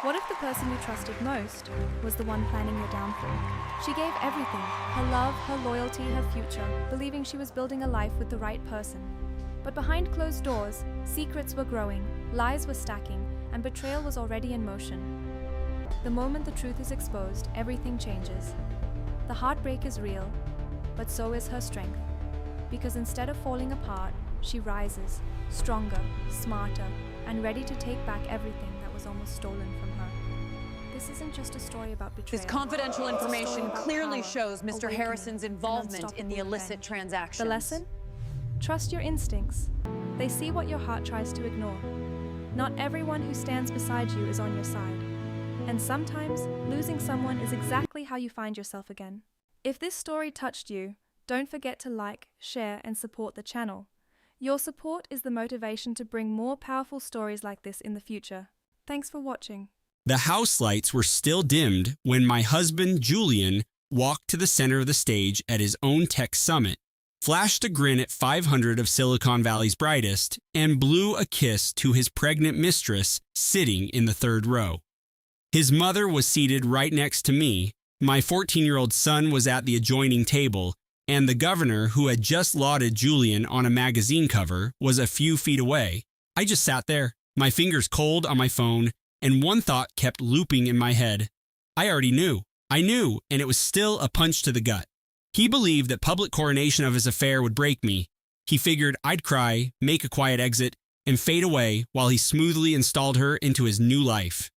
What if the person you trusted most was the one planning your downfall? She gave everything, her love, her loyalty, her future, believing she was building a life with the right person. But behind closed doors, secrets were growing, lies were stacking, and betrayal was already in motion. The moment the truth is exposed, everything changes. The heartbreak is real, but so is her strength. Because instead of falling apart, she rises, stronger, smarter, and ready to take back everything that was almost stolen from her. This isn't just a story about betrayal. This confidential information clearly power, shows Mr. awakening, Harrison's and involvement in the unstoppable illicit revenge. transactions. The lesson? Trust your instincts. They see what your heart tries to ignore. Not everyone who stands beside you is on your side. And sometimes, losing someone is exactly how you find yourself again. If this story touched you, don't forget to like, share, and support the channel. Your support is the motivation to bring more powerful stories like this in the future. Thanks for watching. The house lights were still dimmed when my husband, Julian, walked to the center of the stage at his own tech summit, flashed a grin at 500 of Silicon Valley's brightest, and blew a kiss to his pregnant mistress sitting in the third row. His mother was seated right next to me, my 14-year-old son was at the adjoining table, and the governor, who had just lauded Julian on a magazine cover, was a few feet away. I just sat there, my fingers cold on my phone, and one thought kept looping in my head. I already knew. I knew, and it was still a punch to the gut. He believed that public coronation of his affair would break me. He figured I'd cry, make a quiet exit, and fade away while he smoothly installed her into his new life.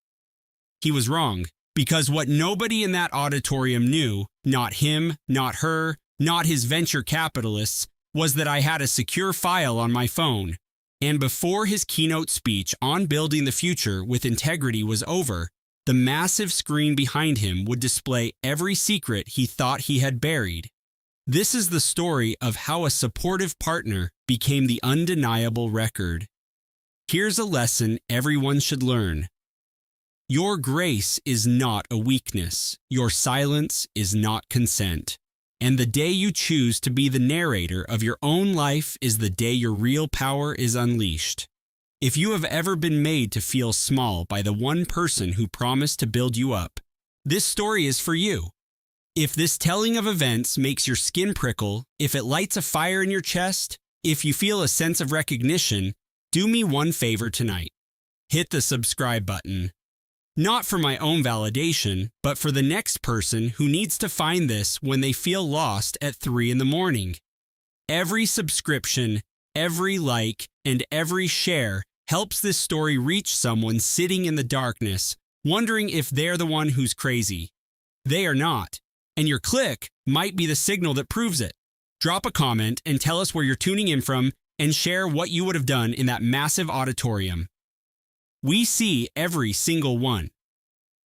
He was wrong, because what nobody in that auditorium knew, not him, not her, not his venture capitalists, was that I had a secure file on my phone. And before his keynote speech on building the future with integrity was over, the massive screen behind him would display every secret he thought he had buried. This is the story of how a supportive partner became the undeniable record. Here's a lesson everyone should learn. Your grace is not a weakness. Your silence is not consent. And the day you choose to be the narrator of your own life is the day your real power is unleashed. If you have ever been made to feel small by the one person who promised to build you up, this story is for you. If this telling of events makes your skin prickle, if it lights a fire in your chest, if you feel a sense of recognition, do me one favor tonight. Hit the subscribe button. Not for my own validation, but for the next person who needs to find this when they feel lost at 3 in the morning. Every subscription, every like, and every share helps this story reach someone sitting in the darkness, wondering if they're the one who's crazy. They are not, and your click might be the signal that proves it. Drop a comment and tell us where you're tuning in from and share what you would have done in that massive auditorium. We see every single one.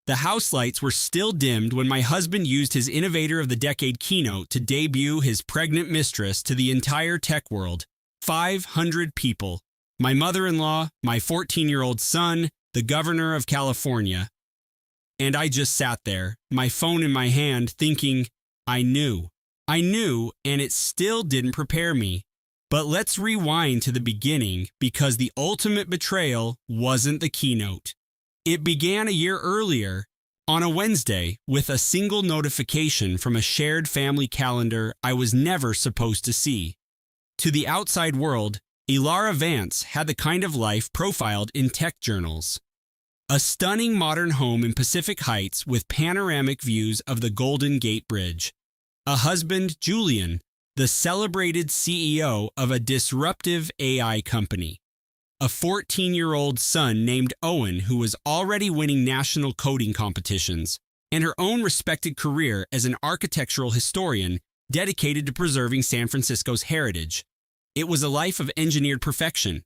The house lights were still dimmed when my husband used his Innovator of the Decade keynote to debut his pregnant mistress to the entire tech world. 500 people. My mother-in-law, my 14-year-old son, the governor of California. And I just sat there, my phone in my hand, thinking, I knew, and it still didn't prepare me. But let's rewind to the beginning, because the ultimate betrayal wasn't the keynote. It began a year earlier, on a Wednesday, with a single notification from a shared family calendar I was never supposed to see. To the outside world, Ilara Vance had the kind of life profiled in tech journals. A stunning modern home in Pacific Heights with panoramic views of the Golden Gate Bridge. A husband, Julian, the celebrated CEO of a disruptive AI company. A 14-year-old son named Owen who was already winning national coding competitions, and her own respected career as an architectural historian dedicated to preserving San Francisco's heritage. It was a life of engineered perfection.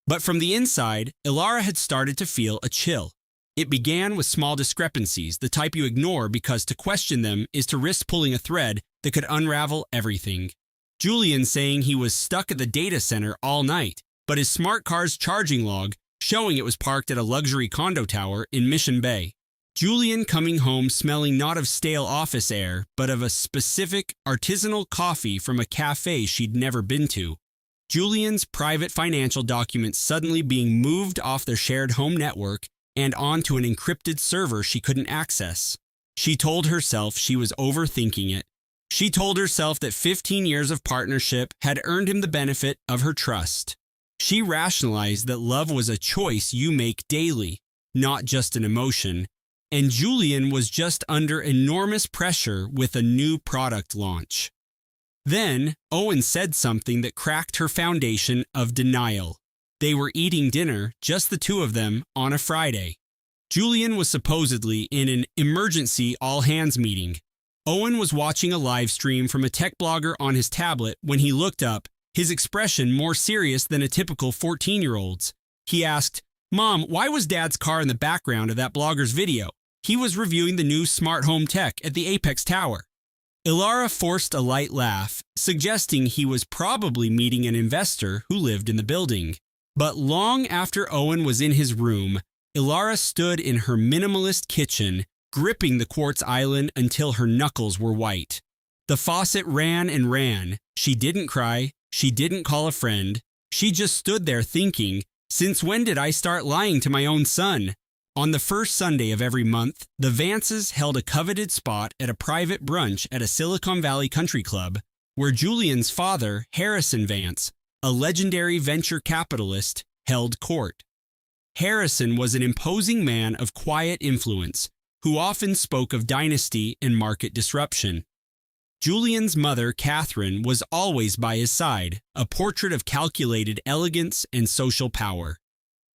But from the inside, Ilara had started to feel a chill. It began with small discrepancies, the type you ignore because to question them is to risk pulling a thread that could unravel everything. Julian saying he was stuck at the data center all night, but his smart car's charging log showing it was parked at a luxury condo tower in Mission Bay. Julian coming home smelling not of stale office air, but of a specific artisanal coffee from a cafe she'd never been to. Julian's private financial documents suddenly being moved off their shared home network and onto an encrypted server she couldn't access. She told herself she was overthinking it. She told herself that 15 years of partnership had earned him the benefit of her trust. She rationalized that love was a choice you make daily, not just an emotion, and Julian was just under enormous pressure with a new product launch. Then, Owen said something that cracked her foundation of denial. They were eating dinner, just the two of them, on a Friday. Julian was supposedly in an emergency all-hands meeting. Owen was watching a live stream from a tech blogger on his tablet when he looked up, his expression more serious than a typical 14-year-old's. He asked, "Mom, why was Dad's car in the background of that blogger's video? He was reviewing the new smart home tech at the Apex Tower." Ilara forced a light laugh, suggesting he was probably meeting an investor who lived in the building. But long after Owen was in his room, Ilara stood in her minimalist kitchen, gripping the quartz island until her knuckles were white. The faucet ran and ran. She didn't cry. She didn't call a friend. She just stood there thinking, since when did I start lying to my own son? On the first Sunday of every month, the Vances held a coveted spot at a private brunch at a Silicon Valley country club, where Julian's father, Harrison Vance, a legendary venture capitalist, held court. Harrison was an imposing man of quiet influence, who often spoke of dynasty and market disruption. Julian's mother, Catherine, was always by his side, a portrait of calculated elegance and social power.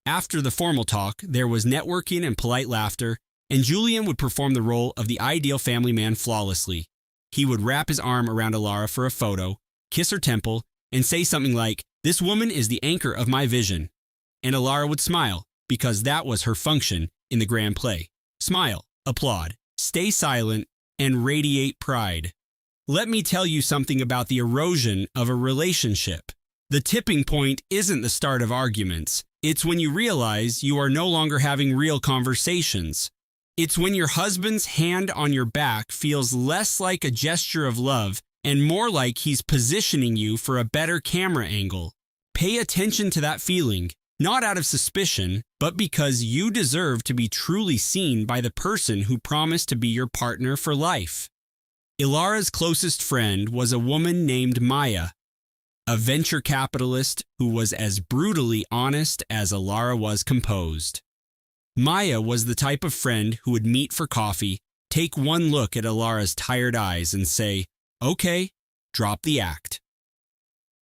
After the formal talk, there was networking and polite laughter, and Julian would perform the role of the ideal family man flawlessly. He would wrap his arm around Ilara for a photo, kiss her temple, and say something like, "This woman is the anchor of my vision." And Ilara would smile, because that was her function in the grand play. Smile, applaud, stay silent, and radiate pride. Let me tell you something about the erosion of a relationship. The tipping point isn't the start of arguments. It's when you realize you are no longer having real conversations. It's when your husband's hand on your back feels less like a gesture of love and more like he's positioning you for a better camera angle. Pay attention to that feeling, not out of suspicion, but because you deserve to be truly seen by the person who promised to be your partner for life. Ilara's closest friend was a woman named Maya, a venture capitalist who was as brutally honest as Ilara was composed. Maya was the type of friend who would meet for coffee, take one look at Ilara's tired eyes and say, "Okay, drop the act."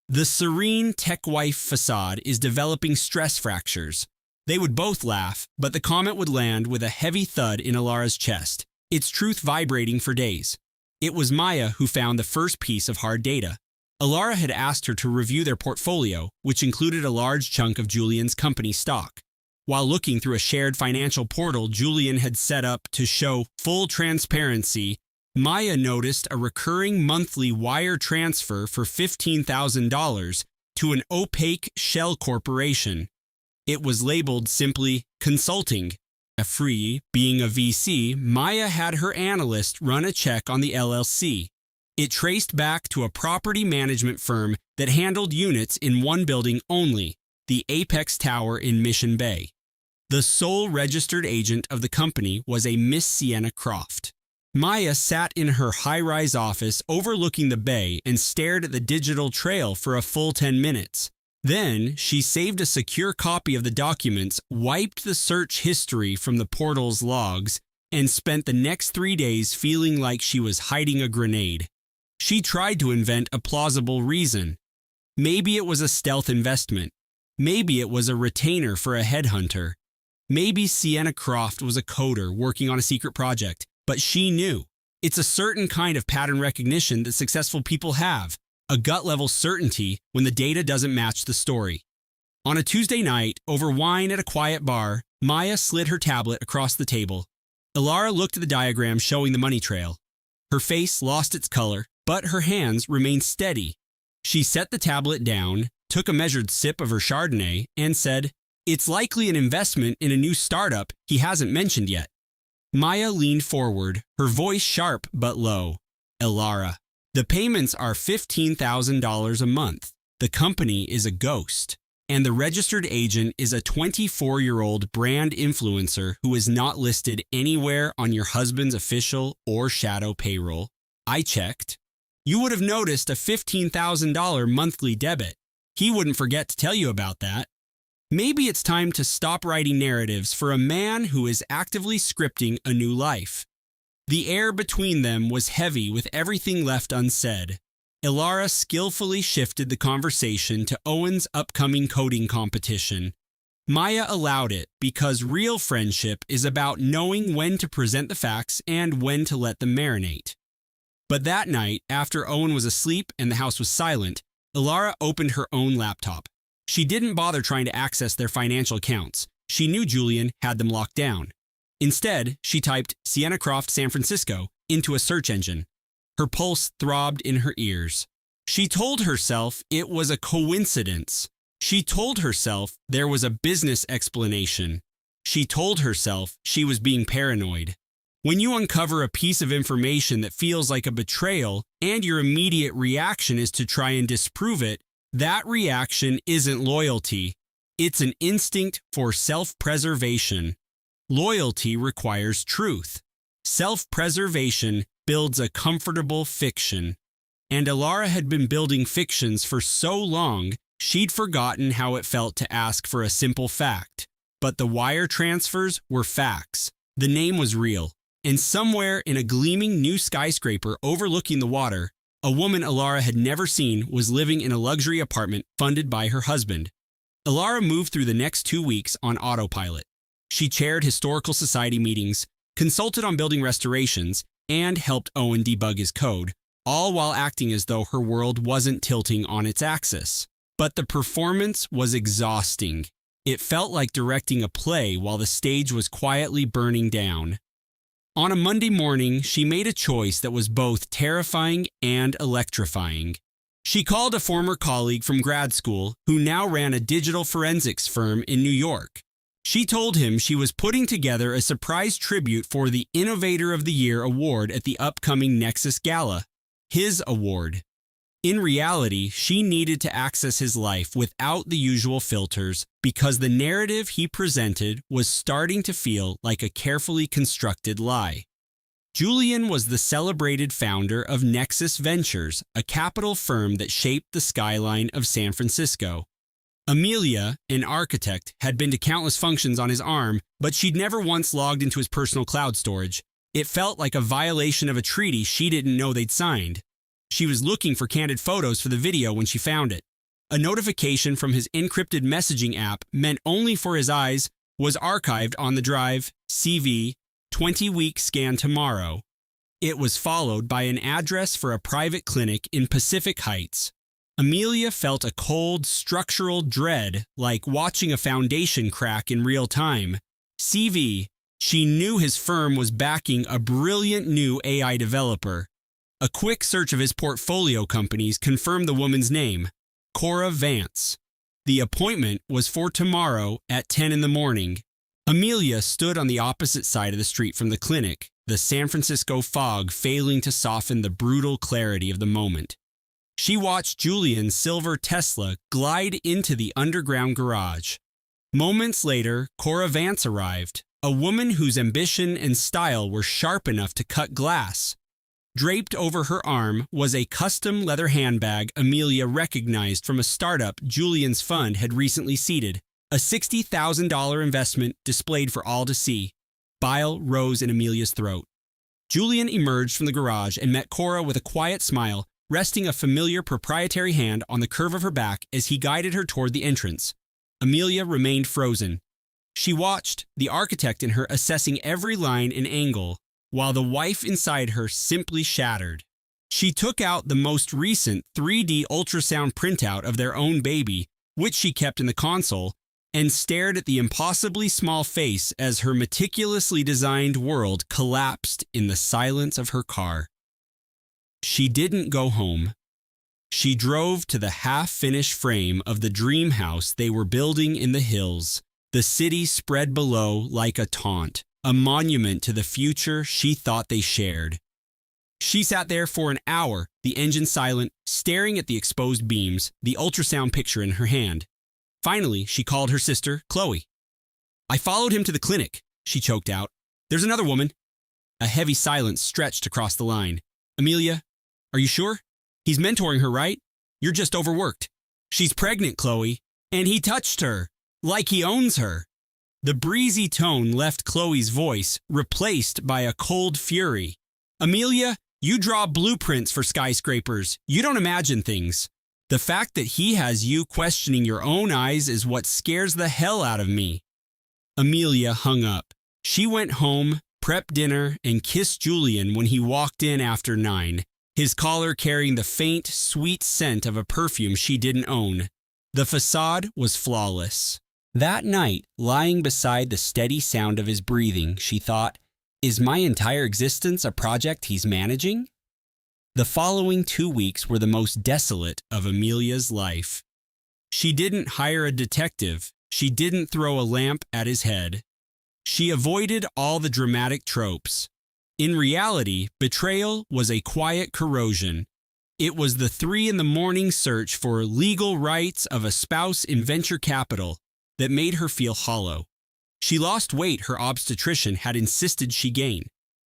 The serene tech wife facade is developing stress fractures. They would both laugh, but the comment would land with a heavy thud in Ilara's chest, its truth vibrating for days. It was Maya who found the first piece of hard data. Ilara had asked her to review their portfolio, which included a large chunk of Julian's company stock. While looking through a shared financial portal Julian had set up to show full transparency, Maya noticed a recurring monthly wire transfer for $15,000 to an opaque shell corporation. It was labeled simply consulting. Free, being a VC, Maya had her analyst run a check on the LLC. It traced back to a property management firm that handled units in one building only, the Apex Tower in Mission Bay. The sole registered agent of the company was a Miss Sienna Croft. Maya sat in her high-rise office overlooking the bay and stared at the digital trail for a full 10 minutes. Then, she saved a secure copy of the documents, wiped the search history from the portal's logs, and spent the next 3 days feeling like she was hiding a grenade. She tried to invent a plausible reason. Maybe it was a stealth investment. Maybe it was a retainer for a headhunter. Maybe Sienna Croft was a coder working on a secret project, but she knew. It's a certain kind of pattern recognition that successful people have, a gut-level certainty when the data doesn't match the story. On a Tuesday night, over wine at a quiet bar, Maya slid her tablet across the table. Ilara looked at the diagram showing the money trail. Her face lost its color, but her hands remained steady. She set the tablet down, took a measured sip of her Chardonnay, and said, "It's likely an investment in a new startup he hasn't mentioned yet." Maya leaned forward, her voice sharp but low. "Ilara, the payments are $15,000 a month. The company is a ghost. and the registered agent is a 24-year-old brand influencer who is not listed anywhere on your husband's official or shadow payroll. I checked. You would have noticed a $15,000 monthly debit. He wouldn't forget to tell you about that. Maybe it's time to stop writing narratives for a man who is actively scripting a new life. The air between them was heavy with everything left unsaid. Ilara skillfully shifted the conversation to Owen's upcoming coding competition. Maya allowed it because real friendship is about knowing when to present the facts and when to let them marinate. But that night, after Owen was asleep and the house was silent, Ilara opened her own laptop. She didn't bother trying to access their financial accounts. She knew Julian had them locked down. Instead, she typed Sienna Croft, San Francisco into a search engine. Her pulse throbbed in her ears. She told herself it was a coincidence. She told herself there was a business explanation. She told herself she was being paranoid. When you uncover a piece of information that feels like a betrayal and your immediate reaction is to try and disprove it, that reaction isn't loyalty. It's an instinct for self-preservation. Loyalty requires truth. Self-preservation builds a comfortable fiction. And Ilara had been building fictions for so long, she'd forgotten how it felt to ask for a simple fact. But the wire transfers were facts. The name was real. And somewhere in a gleaming new skyscraper overlooking the water, a woman Ilara had never seen was living in a luxury apartment funded by her husband. Ilara moved through the next 2 weeks on autopilot. She chaired historical society meetings, consulted on building restorations, and helped Owen debug his code, all while acting as though her world wasn't tilting on its axis. But the performance was exhausting. It felt like directing a play while the stage was quietly burning down. On a Monday morning, she made a choice that was both terrifying and electrifying. She called a former colleague from grad school who now ran a digital forensics firm in New York. She told him she was putting together a surprise tribute for the Innovator of the Year award at the upcoming Nexus Gala, his award. In reality, she needed to access his life without the usual filters because the narrative he presented was starting to feel like a carefully constructed lie. Julian was the celebrated founder of Nexus Ventures, a capital firm that shaped the skyline of San Francisco. Amelia, an architect, had been to countless functions on his arm, but she'd never once logged into his personal cloud storage. It felt like a violation of a treaty she didn't know they'd signed. She was looking for candid photos for the video when she found it. A notification from his encrypted messaging app meant only for his eyes was archived on the drive CV 20-week scan tomorrow. It was followed by an address for a private clinic in Pacific Heights. Amelia felt a cold, structural dread, like watching a foundation crack in real time. CV. She knew his firm was backing a brilliant new AI developer. A quick search of his portfolio companies confirmed the woman's name, Cora Vance. The appointment was for tomorrow at 10 in the morning. Amelia stood on the opposite side of the street from the clinic, the San Francisco fog failing to soften the brutal clarity of the moment. She watched Julian's silver Tesla glide into the underground garage. Moments later, Cora Vance arrived, a woman whose ambition and style were sharp enough to cut glass. Draped over her arm was a custom leather handbag Amelia recognized from a startup Julian's fund had recently seeded, a $60,000 investment displayed for all to see. Bile rose in Amelia's throat. Julian emerged from the garage and met Cora with a quiet smile, resting a familiar proprietary hand on the curve of her back as he guided her toward the entrance. Amelia remained frozen. She watched, the architect in her assessing every line and angle, while the wife inside her simply shattered. She took out the most recent 3D ultrasound printout of their own baby, which she kept in the console, and stared at the impossibly small face as her meticulously designed world collapsed in the silence of her car. She didn't go home. She drove to the half-finished frame of the dream house they were building in the hills, the city spread below like a taunt, a monument to the future she thought they shared. She sat there for an hour, the engine silent, staring at the exposed beams, the ultrasound picture in her hand. Finally, she called her sister, Chloe. "I followed him to the clinic," she choked out. "There's another woman." A heavy silence stretched across the line. "Amelia, are you sure? He's mentoring her, right? You're just overworked." "She's pregnant, Chloe, and he touched her, like he owns her." The breezy tone left Chloe's voice, replaced by a cold fury. "Amelia, you draw blueprints for skyscrapers. You don't imagine things. The fact that he has you questioning your own eyes is what scares the hell out of me." Amelia hung up. She went home, prepped dinner, and kissed Julian when he walked in after 9, his collar carrying the faint, sweet scent of a perfume she didn't own. The facade was flawless. That night, lying beside the steady sound of his breathing, she thought, "Is my entire existence a project he's managing?" The following 2 weeks were the most desolate of Amelia's life. She didn't hire a detective. She didn't throw a lamp at his head. She avoided all the dramatic tropes. In reality, betrayal was a quiet corrosion. It was the 3 a.m. search for legal rights of a spouse in venture capital that made her feel hollow. She lost weight her obstetrician had insisted she gain.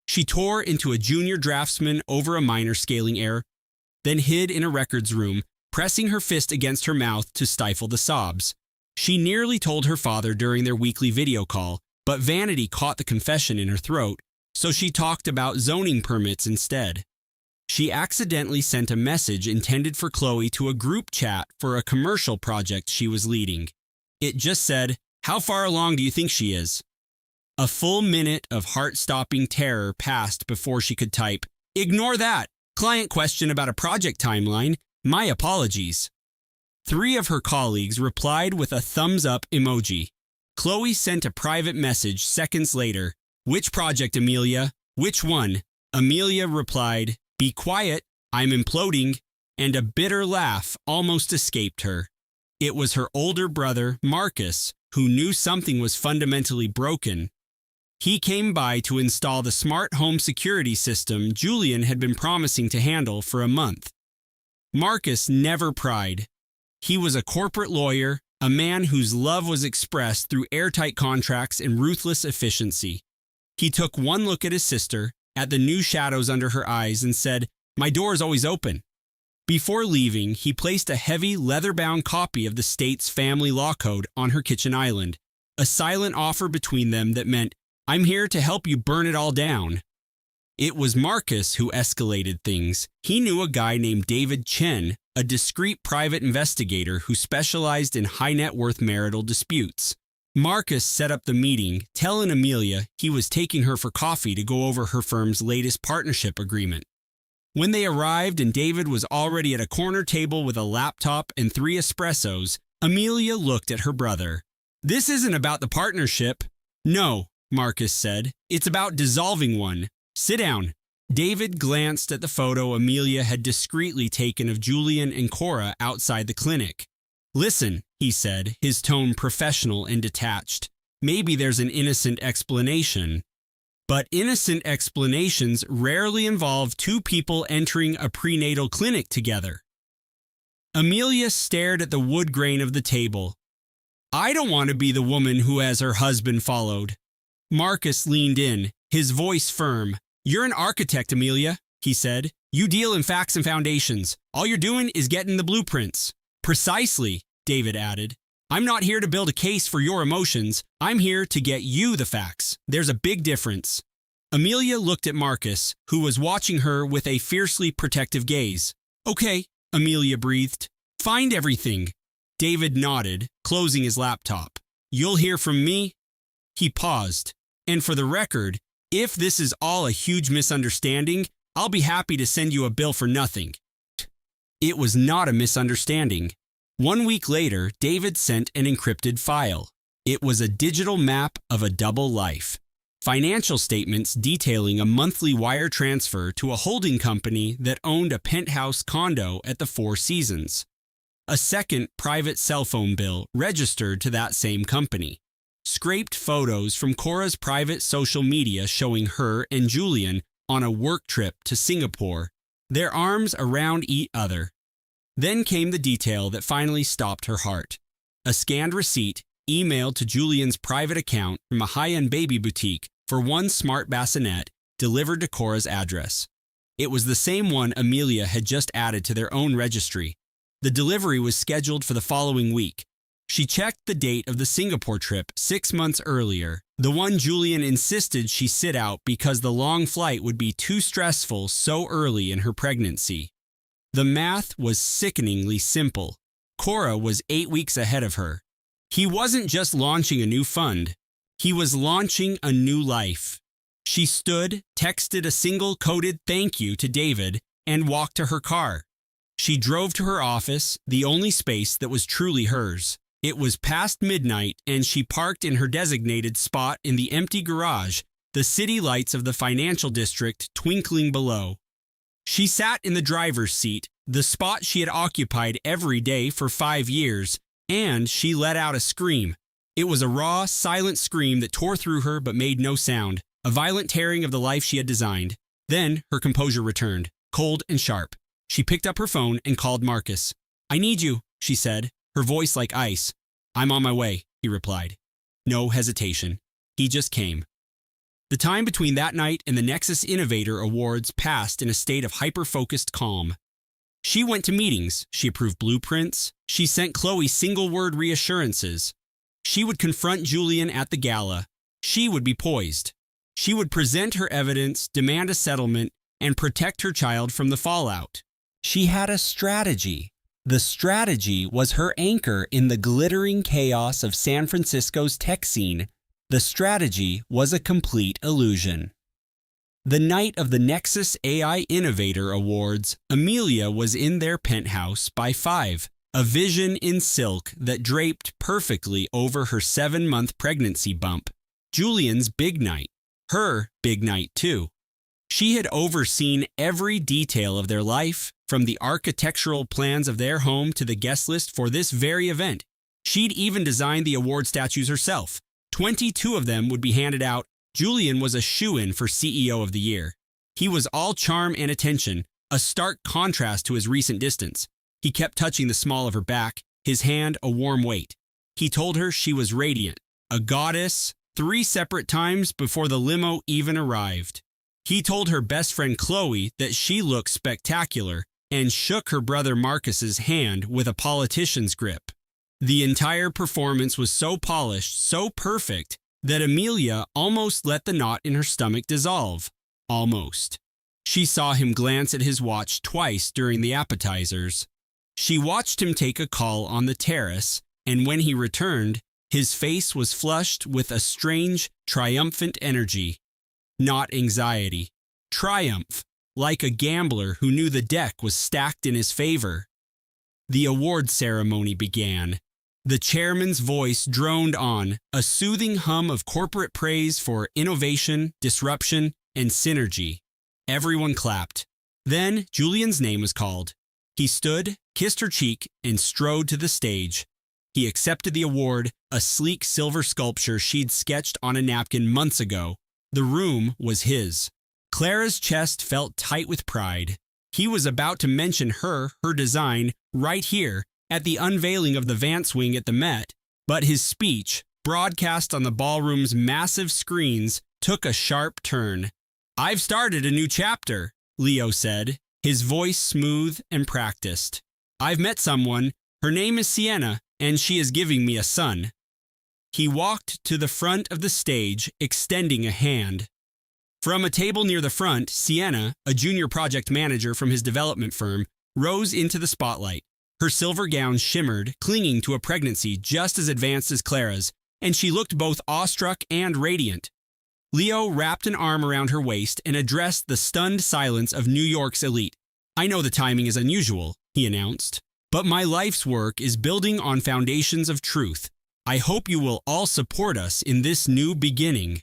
She tore into a junior draftsman over a minor scaling error, then hid in a records room, pressing her fist against her mouth to stifle the sobs. She nearly told her father during their weekly video call, but vanity caught the confession in her throat, so she talked about zoning permits instead. She accidentally sent a message intended for Chloe to a group chat for a commercial project she was leading. It just said, "How far along do you think she is?" A full minute of heart-stopping terror passed before she could type, "Ignore that! Client question about a project timeline. My apologies." 3 of her colleagues replied with a thumbs-up emoji. Chloe sent a private message seconds later. "Which project, Amelia? Which one?" Amelia replied, "Be quiet, I'm imploding," and a bitter laugh almost escaped her. It was her older brother, Marcus, who knew something was fundamentally broken. He came by to install the smart home security system Julian had been promising to handle for a month. Marcus never pried. He was a corporate lawyer, a man whose love was expressed through airtight contracts and ruthless efficiency. He took one look at his sister, at the new shadows under her eyes, and said, "My door is always open." Before leaving, he placed a heavy leather-bound copy of the state's family law code on her kitchen island, a silent offer between them that meant, "I'm here to help you burn it all down." It was Marcus who escalated things. He knew a guy named David Chen, a discreet private investigator who specialized in high-net-worth marital disputes. Marcus set up the meeting, telling Amelia he was taking her for coffee to go over her firm's latest partnership agreement. When they arrived and David was already at a corner table with a laptop and 3 espressos, Amelia looked at her brother. "This isn't about the partnership." "No," Marcus said. "It's about dissolving one. Sit down." David glanced at the photo Amelia had discreetly taken of Julian and Cora outside the clinic. "Listen," he said, his tone professional and detached. "Maybe there's an innocent explanation. But innocent explanations rarely involve 2 people entering a prenatal clinic together." Amelia stared at the wood grain of the table. "I don't want to be the woman who has her husband followed." Marcus leaned in, his voice firm. "You're an architect, Amelia," he said. "You deal in facts and foundations. All you're doing is getting the blueprints." "Precisely," David added. "I'm not here to build a case for your emotions. I'm here to get you the facts. There's a big difference." Amelia looked at Marcus, who was watching her with a fiercely protective gaze. "Okay," Amelia breathed. "Find everything." David nodded, closing his laptop. "You'll hear from me?" He paused. "And for the record, if this is all a huge misunderstanding, I'll be happy to send you a bill for nothing." It was not a misunderstanding. 1 week later, David sent an encrypted file. It was a digital map of a double life. Financial statements detailing a monthly wire transfer to a holding company that owned a penthouse condo at the Four Seasons. A second private cell phone bill registered to that same company. Scraped photos from Cora's private social media showing her and Julian on a work trip to Singapore, their arms around each other. Then came the detail that finally stopped her heart. a scanned receipt emailed to Julian's private account from a high-end baby boutique for one smart bassinet delivered to Cora's address. It was the same one Amelia had just added to their own registry. The delivery was scheduled for the following week. She checked the date of the Singapore trip 6 months earlier, the one Julian insisted she sit out because the long flight would be too stressful so early in her pregnancy. The math was sickeningly simple. Cora was 8 weeks ahead of her. He wasn't just launching a new fund. He was launching a new life. She stood, texted a single coded thank you to David, and walked to her car. She drove to her office, the only space that was truly hers. It was past midnight, and she parked in her designated spot in the empty garage, the city lights of the financial district twinkling below. She sat in the driver's seat, the spot she had occupied every day for 5 years, and she let out a scream. It was a raw, silent scream that tore through her but made no sound, a violent tearing of the life she had designed. Then her composure returned, cold and sharp. She picked up her phone and called Marcus. "I need you," she said, her voice like ice. "I'm on my way," he replied. No hesitation. He just came. The time between that night and the Nexus Innovator Awards passed in a state of hyper-focused calm. She went to meetings, she approved blueprints, she sent Chloe single-word reassurances. She would confront Julian at the gala. She would be poised. She would present her evidence, demand a settlement, and protect her child from the fallout. She had a strategy. The strategy was her anchor in the glittering chaos of San Francisco's tech scene. The strategy was a complete illusion. The night of the Nexus AI Innovator Awards, Amelia was in their penthouse by 5, a vision in silk that draped perfectly over her 7-month pregnancy bump. Julian's big night. Her big night, too. She had overseen every detail of their life, from the architectural plans of their home to the guest list for this very event. She'd even designed the award statues herself. 22 of them would be handed out. Julian was a shoo-in for CEO of the Year. He was all charm and attention, a stark contrast to his recent distance. He kept touching the small of her back, his hand a warm weight. He told her she was radiant, a goddess, 3 separate times before the limo even arrived. He told her best friend Chloe that she looked spectacular and shook her brother Marcus's hand with a politician's grip. The entire performance was so polished, so perfect, that Amelia almost let the knot in her stomach dissolve. Almost. She saw him glance at his watch twice during the appetizers. She watched him take a call on the terrace, and when he returned, his face was flushed with a strange, triumphant energy. Not anxiety. Triumph, like a gambler who knew the deck was stacked in his favor. The award ceremony began. The chairman's voice droned on, a soothing hum of corporate praise for innovation, disruption, and synergy. Everyone clapped. Then Julian's name was called. He stood, kissed her cheek, and strode to the stage. He accepted the award, a sleek silver sculpture she'd sketched on a napkin months ago. The room was his. Clara's chest felt tight with pride. He was about to mention her design, right here, at the unveiling of the Vance wing at the Met, but his speech, broadcast on the ballroom's massive screens, took a sharp turn. "I've started a new chapter," Leo said, his voice smooth and practiced. "I've met someone. Her name is Sienna, and she is giving me a son." He walked to the front of the stage, extending a hand. From a table near the front, Sienna, a junior project manager from his development firm, rose into the spotlight. Her silver gown shimmered, clinging to a pregnancy just as advanced as Clara's, and she looked both awestruck and radiant. Leo wrapped an arm around her waist and addressed the stunned silence of New York's elite. "I know the timing is unusual," he announced, "but my life's work is building on foundations of truth. I hope you will all support us in this new beginning."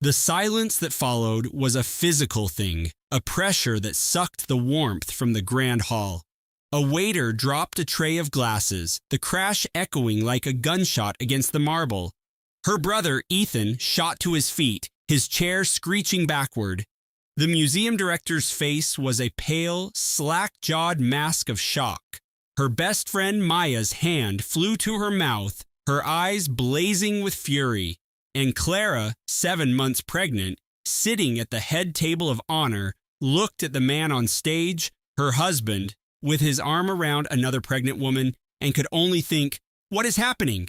The silence that followed was a physical thing, a pressure that sucked the warmth from the grand hall. A waiter dropped a tray of glasses, the crash echoing like a gunshot against the marble. Her brother, Ethan, shot to his feet, his chair screeching backward. The museum director's face was a pale, slack-jawed mask of shock. Her best friend Maya's hand flew to her mouth, her eyes blazing with fury, and Clara, 7 months pregnant, sitting at the head table of honor, looked at the man on stage, her husband, with his arm around another pregnant woman, and could only think, "What is happening?"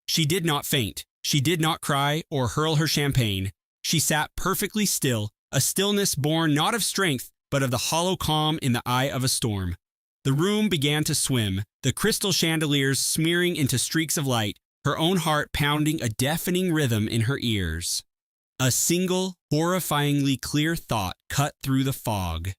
She did not faint. She did not cry or hurl her champagne. She sat perfectly still, a stillness born not of strength, but of the hollow calm in the eye of a storm. The room began to swim, the crystal chandeliers smearing into streaks of light, her own heart pounding a deafening rhythm in her ears. A single, horrifyingly clear thought cut through the fog.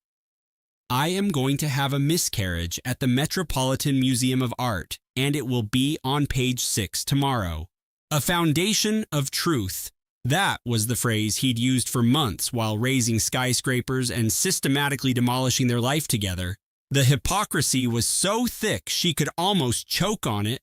I am going to have a miscarriage at the Metropolitan Museum of Art, and it will be on page 6 tomorrow. A foundation of truth. That was the phrase he'd used for months while raising skyscrapers and systematically demolishing their life together. The hypocrisy was so thick she could almost choke on it.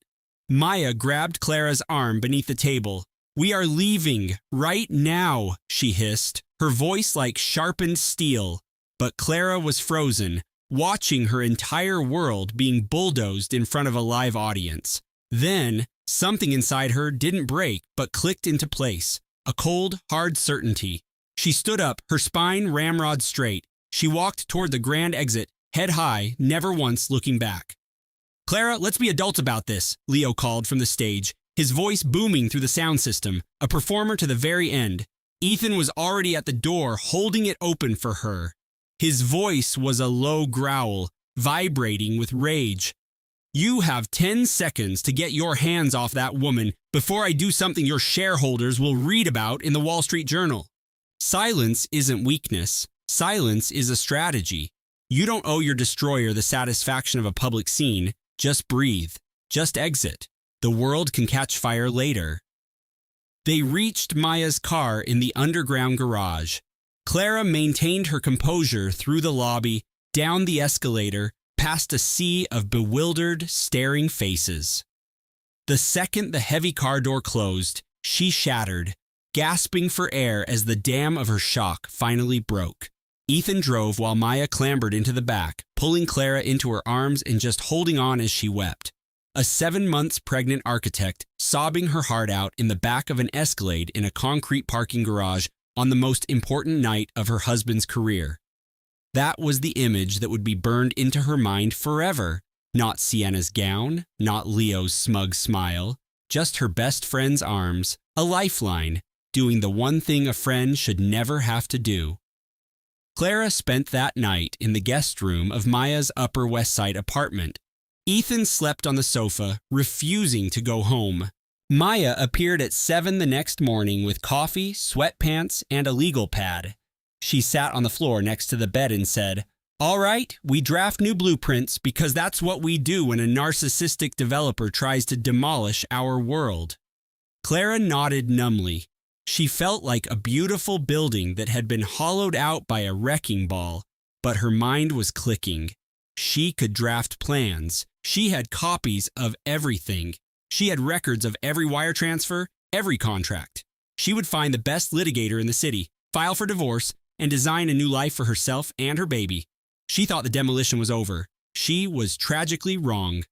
Maya grabbed Clara's arm beneath the table. "We are leaving, right now," she hissed, her voice like sharpened steel. But Clara was frozen, watching her entire world being bulldozed in front of a live audience. Then, something inside her didn't break but clicked into place. A cold, hard certainty. She stood up, her spine ramrod straight. She walked toward the grand exit, head high, never once looking back. "Clara, let's be adults about this," Leo called from the stage, his voice booming through the sound system, a performer to the very end. Ethan was already at the door, holding it open for her. His voice was a low growl, vibrating with rage. "You have 10 seconds to get your hands off that woman before I do something your shareholders will read about in the Wall Street Journal." Silence isn't weakness. Silence is a strategy. You don't owe your destroyer the satisfaction of a public scene. Just breathe. Just exit. The world can catch fire later. They reached Maya's car in the underground garage. Clara maintained her composure through the lobby, down the escalator, past a sea of bewildered, staring faces. The second the heavy car door closed, she shattered, gasping for air as the dam of her shock finally broke. Ethan drove while Maya clambered into the back, pulling Clara into her arms and just holding on as she wept. A 7 months pregnant architect sobbing her heart out in the back of an Escalade in a concrete parking garage on the most important night of her husband's career. That was the image that would be burned into her mind forever. Not Sienna's gown, not Leo's smug smile, just her best friend's arms, a lifeline, doing the one thing a friend should never have to do. Clara spent that night in the guest room of Maya's Upper West Side apartment. Ethan slept on the sofa, refusing to go home. Maya appeared at 7 the next morning with coffee, sweatpants, and a legal pad. She sat on the floor next to the bed and said, "All right, we draft new blueprints because that's what we do when a narcissistic developer tries to demolish our world." Clara nodded numbly. She felt like a beautiful building that had been hollowed out by a wrecking ball, but her mind was clicking. She could draft plans. She had copies of everything. She had records of every wire transfer, every contract. She would find the best litigator in the city, file for divorce, and design a new life for herself and her baby. She thought the demolition was over. She was tragically wrong.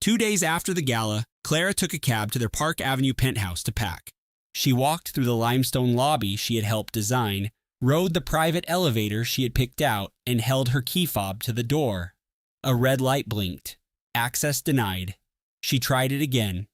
2 days after the gala, Clara took a cab to their Park Avenue penthouse to pack. She walked through the limestone lobby she had helped design, rode the private elevator she had picked out, and held her key fob to the door. A red light blinked. Access denied. She tried it again.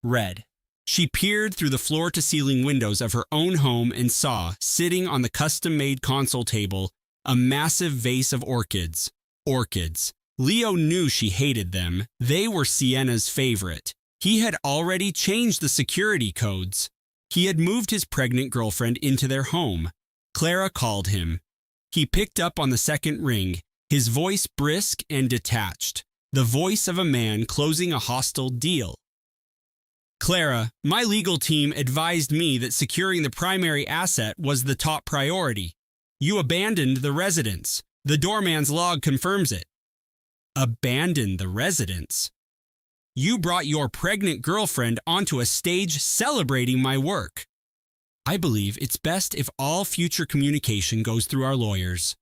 Red. She peered through the floor-to-ceiling windows of her own home and saw, sitting on the custom-made console table, a massive vase of orchids. Orchids. Leo knew she hated them. They were Sienna's favorite. He had already changed the security codes. He had moved his pregnant girlfriend into their home. Clara called him. He picked up on the second ring, his voice brisk and detached, the voice of a man closing a hostile deal. "Clara, my legal team advised me that securing the primary asset was the top priority. You abandoned the residence. The doorman's log confirms it." "Abandoned the residence?" "You brought your pregnant girlfriend onto a stage celebrating my work." "I believe it's best if all future communication goes through our lawyers."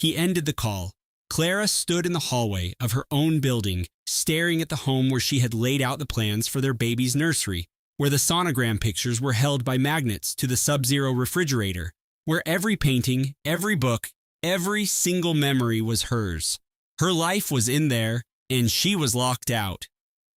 He ended the call. Clara stood in the hallway of her own building, staring at the home where she had laid out the plans for their baby's nursery, where the sonogram pictures were held by magnets to the Sub-Zero refrigerator, where every painting, every book, every single memory was hers. Her life was in there, and she was locked out.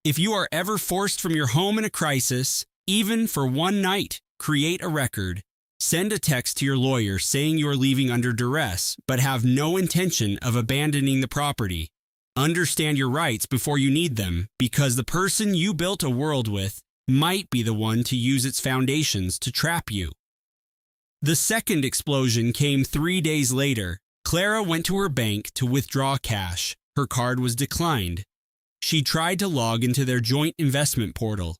If you are ever forced from your home in a crisis, even for one night, create a record. Send a text to your lawyer saying you are leaving under duress, but have no intention of abandoning the property. Understand your rights before you need them, because the person you built a world with might be the one to use its foundations to trap you. The second explosion came 3 days later. Clara went to her bank to withdraw cash. Her card was declined. She tried to log into their joint investment portal.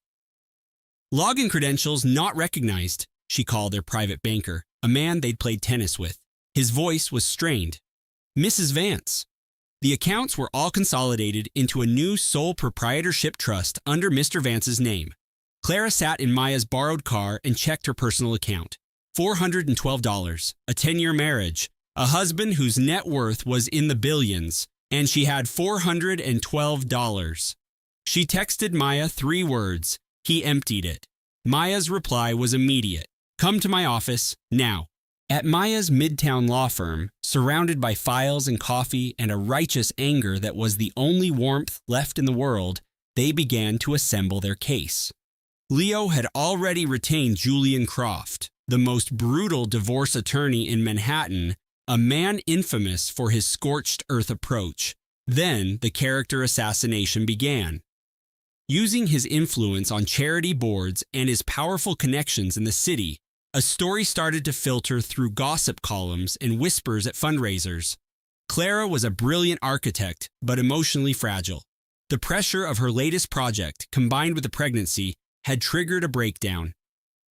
Login credentials not recognized, she called their private banker, a man they'd played tennis with. His voice was strained. Mrs. Vance. The accounts were all consolidated into a new sole proprietorship trust under Mr. Vance's name. Clara sat in Maya's borrowed car and checked her personal account. $412, a 10-year marriage, a husband whose net worth was in the billions, and she had $412. She texted Maya 3 words. He emptied it. Maya's reply was immediate. Come to my office, now. At Maya's midtown law firm, surrounded by files and coffee and a righteous anger that was the only warmth left in the world, they began to assemble their case. Leo had already retained Julian Croft, the most brutal divorce attorney in Manhattan, a man infamous for his scorched earth approach. Then the character assassination began. Using his influence on charity boards and his powerful connections in the city, a story started to filter through gossip columns and whispers at fundraisers. Clara was a brilliant architect, but emotionally fragile. The pressure of her latest project, combined with the pregnancy, had triggered a breakdown.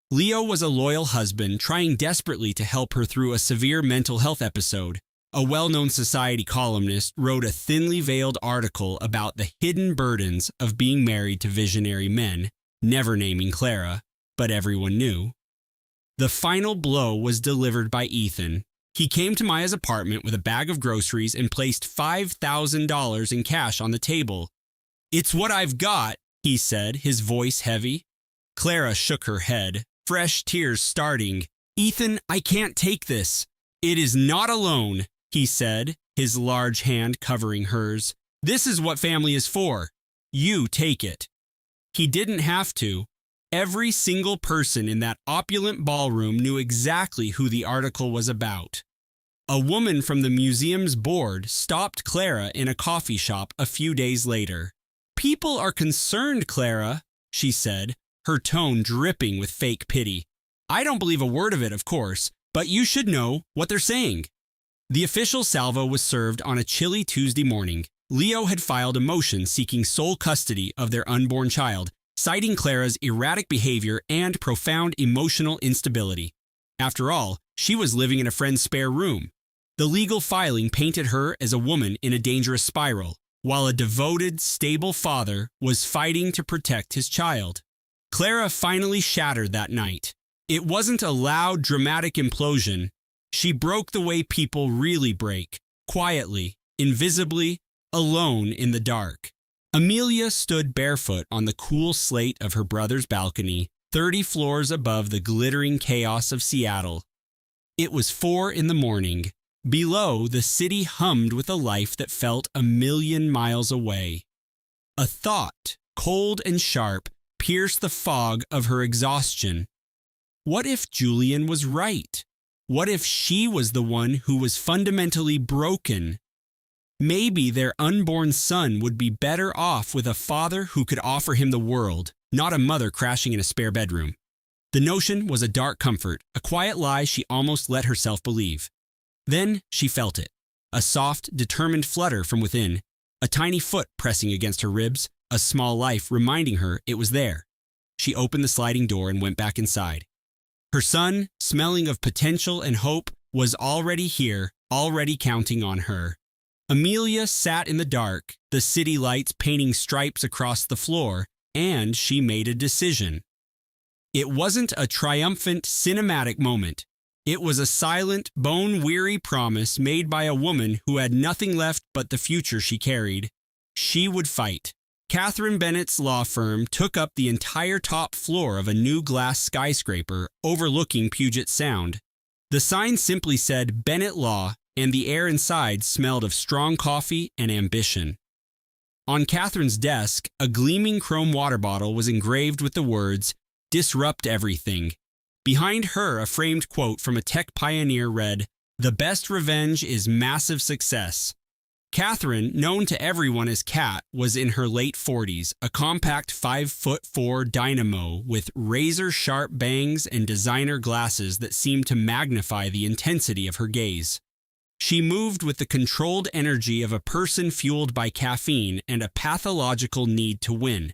Leo was a loyal husband trying desperately to help her through a severe mental health episode. A well-known society columnist wrote a thinly veiled article about the hidden burdens of being married to visionary men, never naming Clara, but everyone knew. The final blow was delivered by Ethan. He came to Maya's apartment with a bag of groceries and placed $5,000 in cash on the table. "It's what I've got," he said, his voice heavy. Clara shook her head, fresh tears starting. "Ethan, I can't take this." "It is not a loan," he said, his large hand covering hers. "This is what family is for. You take it." He didn't have to. Every single person in that opulent ballroom knew exactly who the article was about. A woman from the museum's board stopped Clara in a coffee shop a few days later. "People are concerned, Clara," she said, her tone dripping with fake pity. "I don't believe a word of it, of course, but you should know what they're saying." The official salvo was served on a chilly Tuesday morning. Leo had filed a motion seeking sole custody of their unborn child, citing Clara's erratic behavior and profound emotional instability. After all, she was living in a friend's spare room. The legal filing painted her as a woman in a dangerous spiral, while a devoted, stable father was fighting to protect his child. Clara finally shattered that night. It wasn't a loud, dramatic implosion. She broke the way people really break, quietly, invisibly, alone in the dark. Amelia stood barefoot on the cool slate of her brother's balcony, 30 floors above the glittering chaos of Seattle. It was 4 a.m. Below, the city hummed with a life that felt 1,000,000 miles away. A thought, cold and sharp, pierced the fog of her exhaustion. What if Julian was right? What if she was the one who was fundamentally broken? Maybe their unborn son would be better off with a father who could offer him the world, not a mother crashing in a spare bedroom. The notion was a dark comfort, a quiet lie she almost let herself believe. Then she felt it, a soft, determined flutter from within, a tiny foot pressing against her ribs, a small life reminding her it was there. She opened the sliding door and went back inside. Her son, smelling of potential and hope, was already here, already counting on her. Amelia sat in the dark, the city lights painting stripes across the floor, and she made a decision. It wasn't a triumphant, cinematic moment. It was a silent, bone-weary promise made by a woman who had nothing left but the future she carried. She would fight. Catherine Bennett's law firm took up the entire top floor of a new glass skyscraper overlooking Puget Sound. The sign simply said Bennett Law, and the air inside smelled of strong coffee and ambition. On Catherine's desk, a gleaming chrome water bottle was engraved with the words, "Disrupt everything." Behind her, a framed quote from a tech pioneer read, "The best revenge is massive success." Catherine, known to everyone as Cat, was in her late 40s, a compact 5'4" dynamo with razor-sharp bangs and designer glasses that seemed to magnify the intensity of her gaze. She moved with the controlled energy of a person fueled by caffeine and a pathological need to win.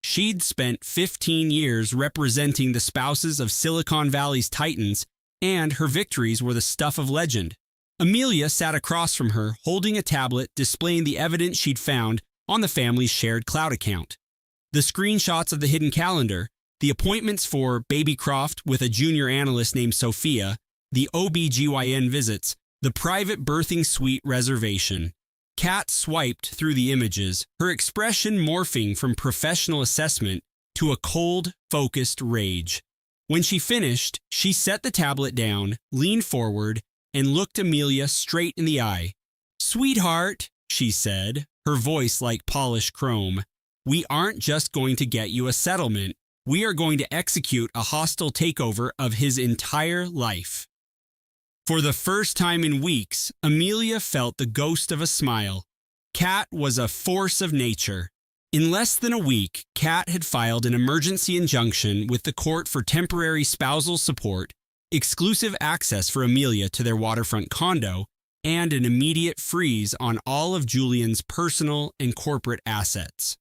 She'd spent 15 years representing the spouses of Silicon Valley's titans, and her victories were the stuff of legend. Amelia sat across from her, holding a tablet displaying the evidence she'd found on the family's shared cloud account. The screenshots of the hidden calendar, the appointments for Babycroft with a junior analyst named Sophia, the OBGYN visits, the private birthing suite reservation. Kat swiped through the images, her expression morphing from professional assessment to a cold, focused rage. When she finished, she set the tablet down, leaned forward, and looked Amelia straight in the eye. "Sweetheart," she said, her voice like polished chrome, "we aren't just going to get you a settlement. We are going to execute a hostile takeover of his entire life." For the first time in weeks, Amelia felt the ghost of a smile. Kat was a force of nature. In less than a week, Kat had filed an emergency injunction with the court for temporary spousal support, exclusive access for Amelia to their waterfront condo, and an immediate freeze on all of Julian's personal and corporate assets.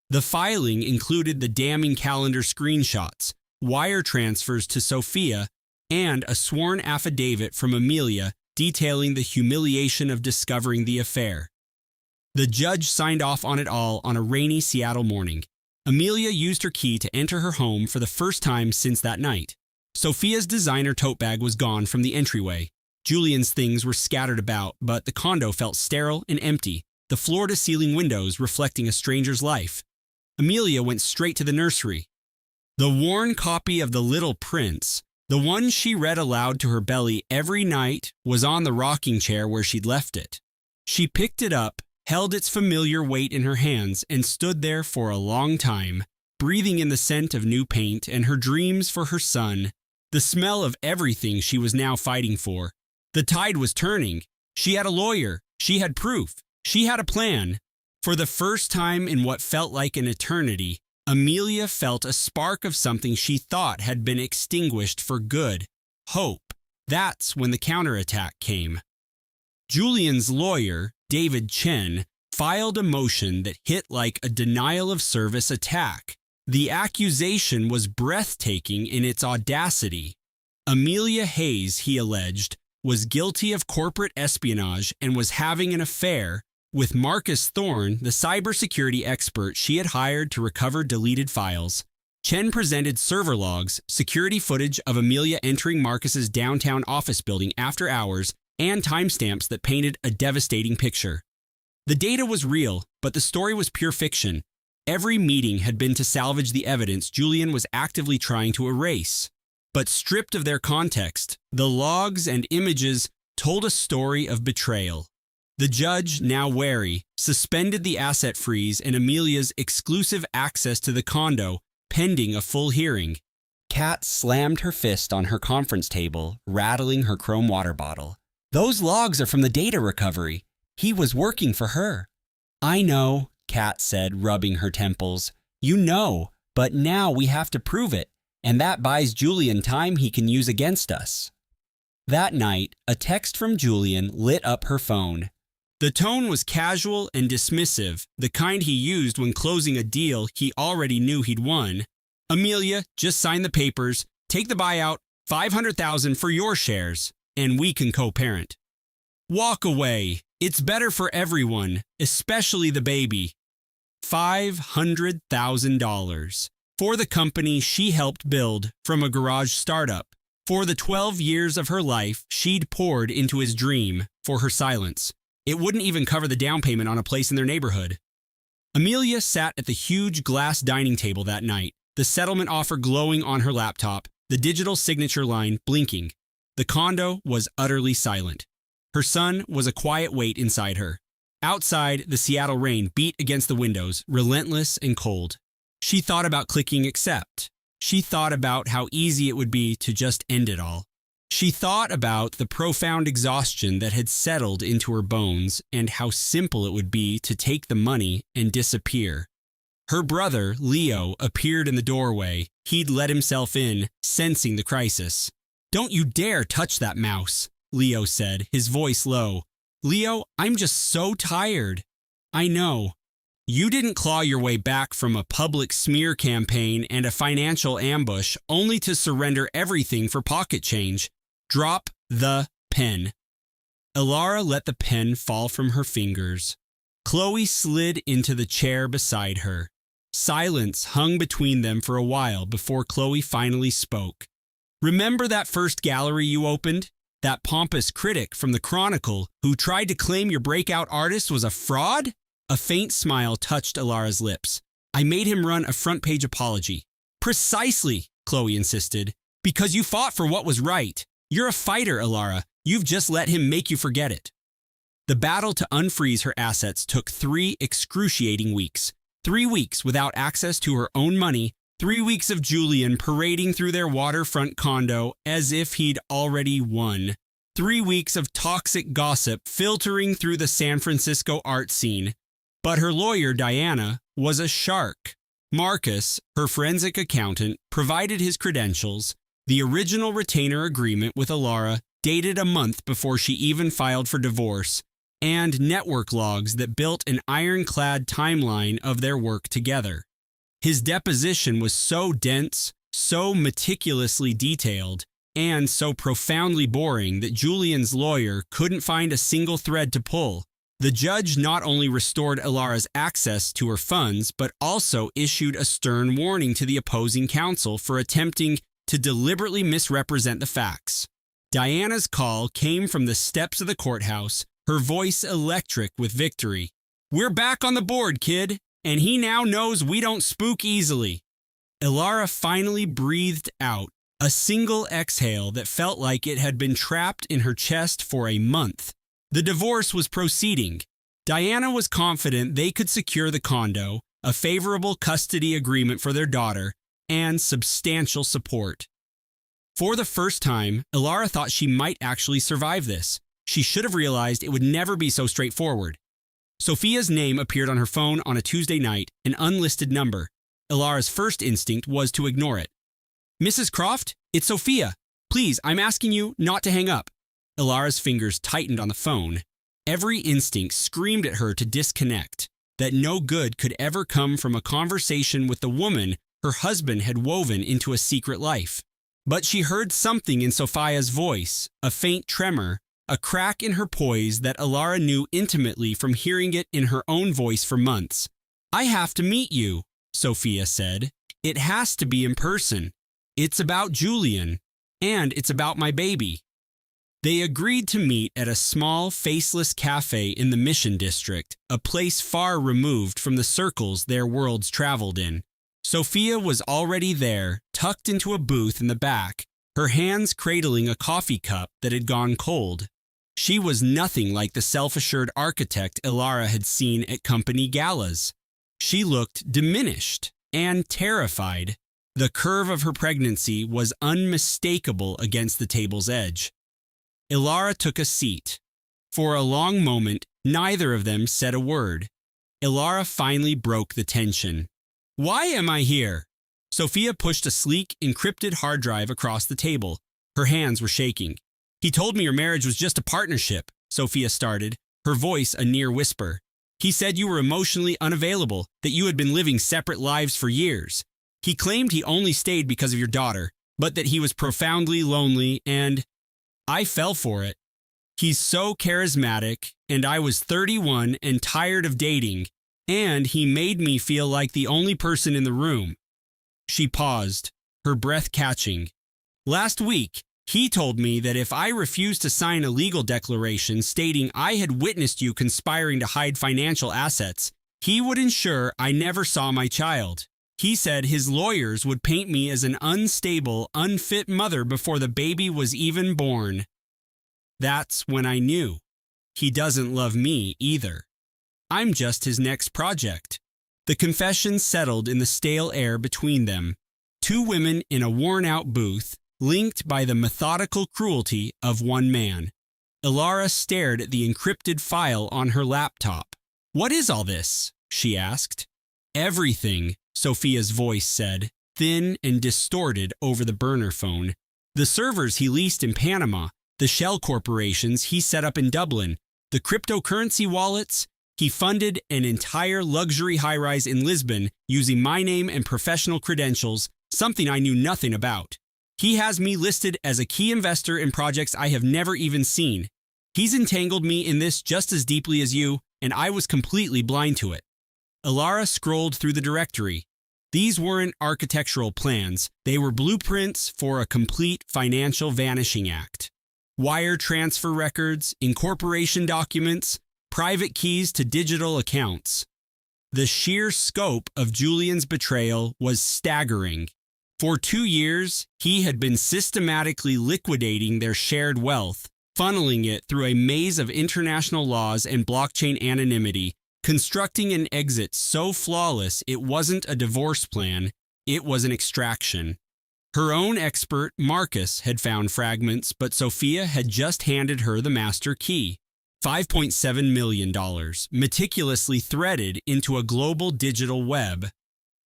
The filing included the damning calendar screenshots, wire transfers to Sophia, and a sworn affidavit from Amelia detailing the humiliation of discovering the affair. The judge signed off on it all on a rainy Seattle morning. Amelia used her key to enter her home for the first time since that night. Sophia's designer tote bag was gone from the entryway. Julian's things were scattered about, but the condo felt sterile and empty, the floor-to-ceiling windows reflecting a stranger's life. Amelia went straight to the nursery. The worn copy of The Little Prince, the one she read aloud to her belly every night, was on the rocking chair where she'd left it. She picked it up, held its familiar weight in her hands, and stood there for a long time, breathing in the scent of new paint and her dreams for her son, the smell of everything she was now fighting for. The tide was turning. She had a lawyer. She had proof. She had a plan. For the first time in what felt like an eternity, Amelia felt a spark of something she thought had been extinguished for good. Hope. That's when the counterattack came. Julian's lawyer, David Chen, filed a motion that hit like a denial of service attack. The accusation was breathtaking in its audacity. Amelia Hayes, he alleged, was guilty of corporate espionage and was having an affair with Marcus Thorne, the cybersecurity expert she had hired to recover deleted files. Chen presented server logs, security footage of Amelia entering Marcus's downtown office building after hours, and timestamps that painted a devastating picture. The data was real, but the story was pure fiction. Every meeting had been to salvage the evidence Julian was actively trying to erase. But stripped of their context, the logs and images told a story of betrayal. The judge, now wary, suspended the asset freeze and Amelia's exclusive access to the condo, pending a full hearing. Kat slammed her fist on her conference table, rattling her chrome water bottle. "Those logs are from the data recovery. He was working for her." "I know," Kat said, rubbing her temples. "You know, but now we have to prove it, and that buys Julian time he can use against us." That night, a text from Julian lit up her phone. The tone was casual and dismissive, the kind he used when closing a deal he already knew he'd won. "Amelia, just sign the papers, take the buyout, $500,000 for your shares, and we can co-parent. Walk away. It's better for everyone, especially the baby." $500,000 for the company she helped build from a garage startup. For the 12 years of her life, she'd poured into his dream for her silence. It wouldn't even cover the down payment on a place in their neighborhood. Amelia sat at the huge glass dining table that night, the settlement offer glowing on her laptop, the digital signature line blinking. The condo was utterly silent. Her son was a quiet weight inside her. Outside, the Seattle rain beat against the windows, relentless and cold. She thought about clicking accept. She thought about how easy it would be to just end it all. She thought about the profound exhaustion that had settled into her bones and how simple it would be to take the money and disappear. Her brother, Leo, appeared in the doorway. He'd let himself in, sensing the crisis. "Don't you dare touch that mouse," Leo said, his voice low. "Leo, I'm just so tired." "I know. You didn't claw your way back from a public smear campaign and a financial ambush only to surrender everything for pocket change. Drop the pen." Elara let the pen fall from her fingers. Chloe slid into the chair beside her. Silence hung between them for a while before Chloe finally spoke. "Remember that first gallery you opened? That pompous critic from the Chronicle who tried to claim your breakout artist was a fraud?" A faint smile touched Elara's lips. "I made him run a front-page apology." "Precisely," Chloe insisted, "because you fought for what was right. You're a fighter, Elara. You've just let him make you forget it." The battle to unfreeze her assets took 3 excruciating weeks. 3 weeks without access to her own money, 3 weeks of Julian parading through their waterfront condo as if he'd already won. 3 weeks of toxic gossip filtering through the San Francisco art scene. But her lawyer, Diana, was a shark. Marcus, her forensic accountant, provided his credentials. The original retainer agreement with Elara dated a month before she even filed for divorce, and network logs that built an ironclad timeline of their work together. His deposition was so dense, so meticulously detailed, and so profoundly boring that Julian's lawyer couldn't find a single thread to pull. The judge not only restored Elara's access to her funds, but also issued a stern warning to the opposing counsel for attempting to deliberately misrepresent the facts. Diana's call came from the steps of the courthouse, her voice electric with victory. "We're back on the board, kid, and he now knows we don't spook easily." Elara finally breathed out, a single exhale that felt like it had been trapped in her chest for a month. The divorce was proceeding. Diana was confident they could secure the condo, a favorable custody agreement for their daughter, and substantial support. For the first time, Elara thought she might actually survive this. She should have realized it would never be so straightforward. Sophia's name appeared on her phone on a Tuesday night, an unlisted number. Elara's first instinct was to ignore it. "Mrs. Croft, it's Sophia. Please, I'm asking you not to hang up." Elara's fingers tightened on the phone. Every instinct screamed at her to disconnect, that no good could ever come from a conversation with the woman her husband had woven into a secret life. But she heard something in Sophia's voice, a faint tremor, a crack in her poise that Elara knew intimately from hearing it in her own voice for months. "I have to meet you," Sophia said. "It has to be in person. It's about Julian, and it's about my baby." They agreed to meet at a small, faceless cafe in the Mission District, a place far removed from the circles their worlds traveled in. Sophia was already there, tucked into a booth in the back, her hands cradling a coffee cup that had gone cold. She was nothing like the self-assured architect Elara had seen at company galas. She looked diminished and terrified. The curve of her pregnancy was unmistakable against the table's edge. Elara took a seat. For a long moment, neither of them said a word. Elara finally broke the tension. "Why am I here?" Sophia pushed a sleek, encrypted hard drive across the table. Her hands were shaking. "He told me your marriage was just a partnership," Sophia started, her voice a near whisper. "He said you were emotionally unavailable, that you had been living separate lives for years. He claimed he only stayed because of your daughter, but that he was profoundly lonely and I fell for it. He's so charismatic, and I was 31 and tired of dating, and he made me feel like the only person in the room." She paused, her breath catching. "Last week, He told me that if I refused to sign a legal declaration stating I had witnessed you conspiring to hide financial assets, he would ensure I never saw my child. He said his lawyers would paint me as an unstable, unfit mother before the baby was even born. That's when I knew. He doesn't love me either. I'm just his next project. The confession settled in the stale air between them. Two women in a worn-out booth, linked by the methodical cruelty of one man. Ilara stared at the encrypted file on her laptop. "What is all this?" she asked. "Everything," Sophia's voice said, thin and distorted over the burner phone. "The servers he leased in Panama, the shell corporations he set up in Dublin, the cryptocurrency wallets. He funded an entire luxury high-rise in Lisbon using my name and professional credentials, something I knew nothing about. He has me listed as a key investor in projects I have never even seen. He's entangled me in this just as deeply as you, and I was completely blind to it." Ilara scrolled through the directory. These weren't architectural plans. They were blueprints for a complete financial vanishing act. Wire transfer records, incorporation documents, private keys to digital accounts. The sheer scope of Julian's betrayal was staggering. For 2 years, he had been systematically liquidating their shared wealth, funneling it through a maze of international laws and blockchain anonymity, constructing an exit so flawless it wasn't a divorce plan, it was an extraction. Her own expert, Marcus, had found fragments, but Sophia had just handed her the master key. $5.7 million, meticulously threaded into a global digital web.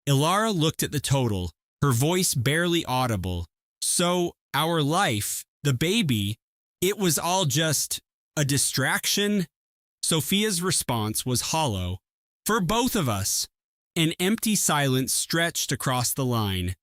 Ilara looked at the total, her voice barely audible. "So, our life, the baby, it was all just a distraction?" Sophia's response was hollow. "For both of us." An empty silence stretched across the line.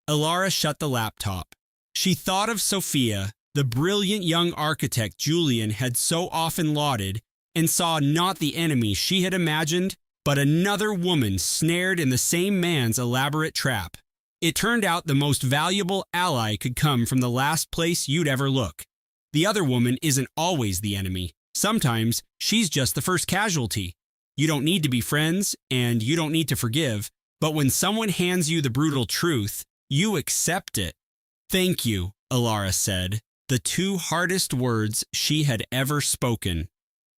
Ilara shut the laptop. She thought of Sophia, the brilliant young architect Julian had so often lauded, and saw not the enemy she had imagined, but another woman snared in the same man's elaborate trap. It turned out the most valuable ally could come from the last place you'd ever look. The other woman isn't always the enemy. Sometimes she's just the first casualty. You don't need to be friends, and you don't need to forgive, but when someone hands you the brutal truth, you accept it. "Thank you," Ilara said, the two hardest words she had ever spoken.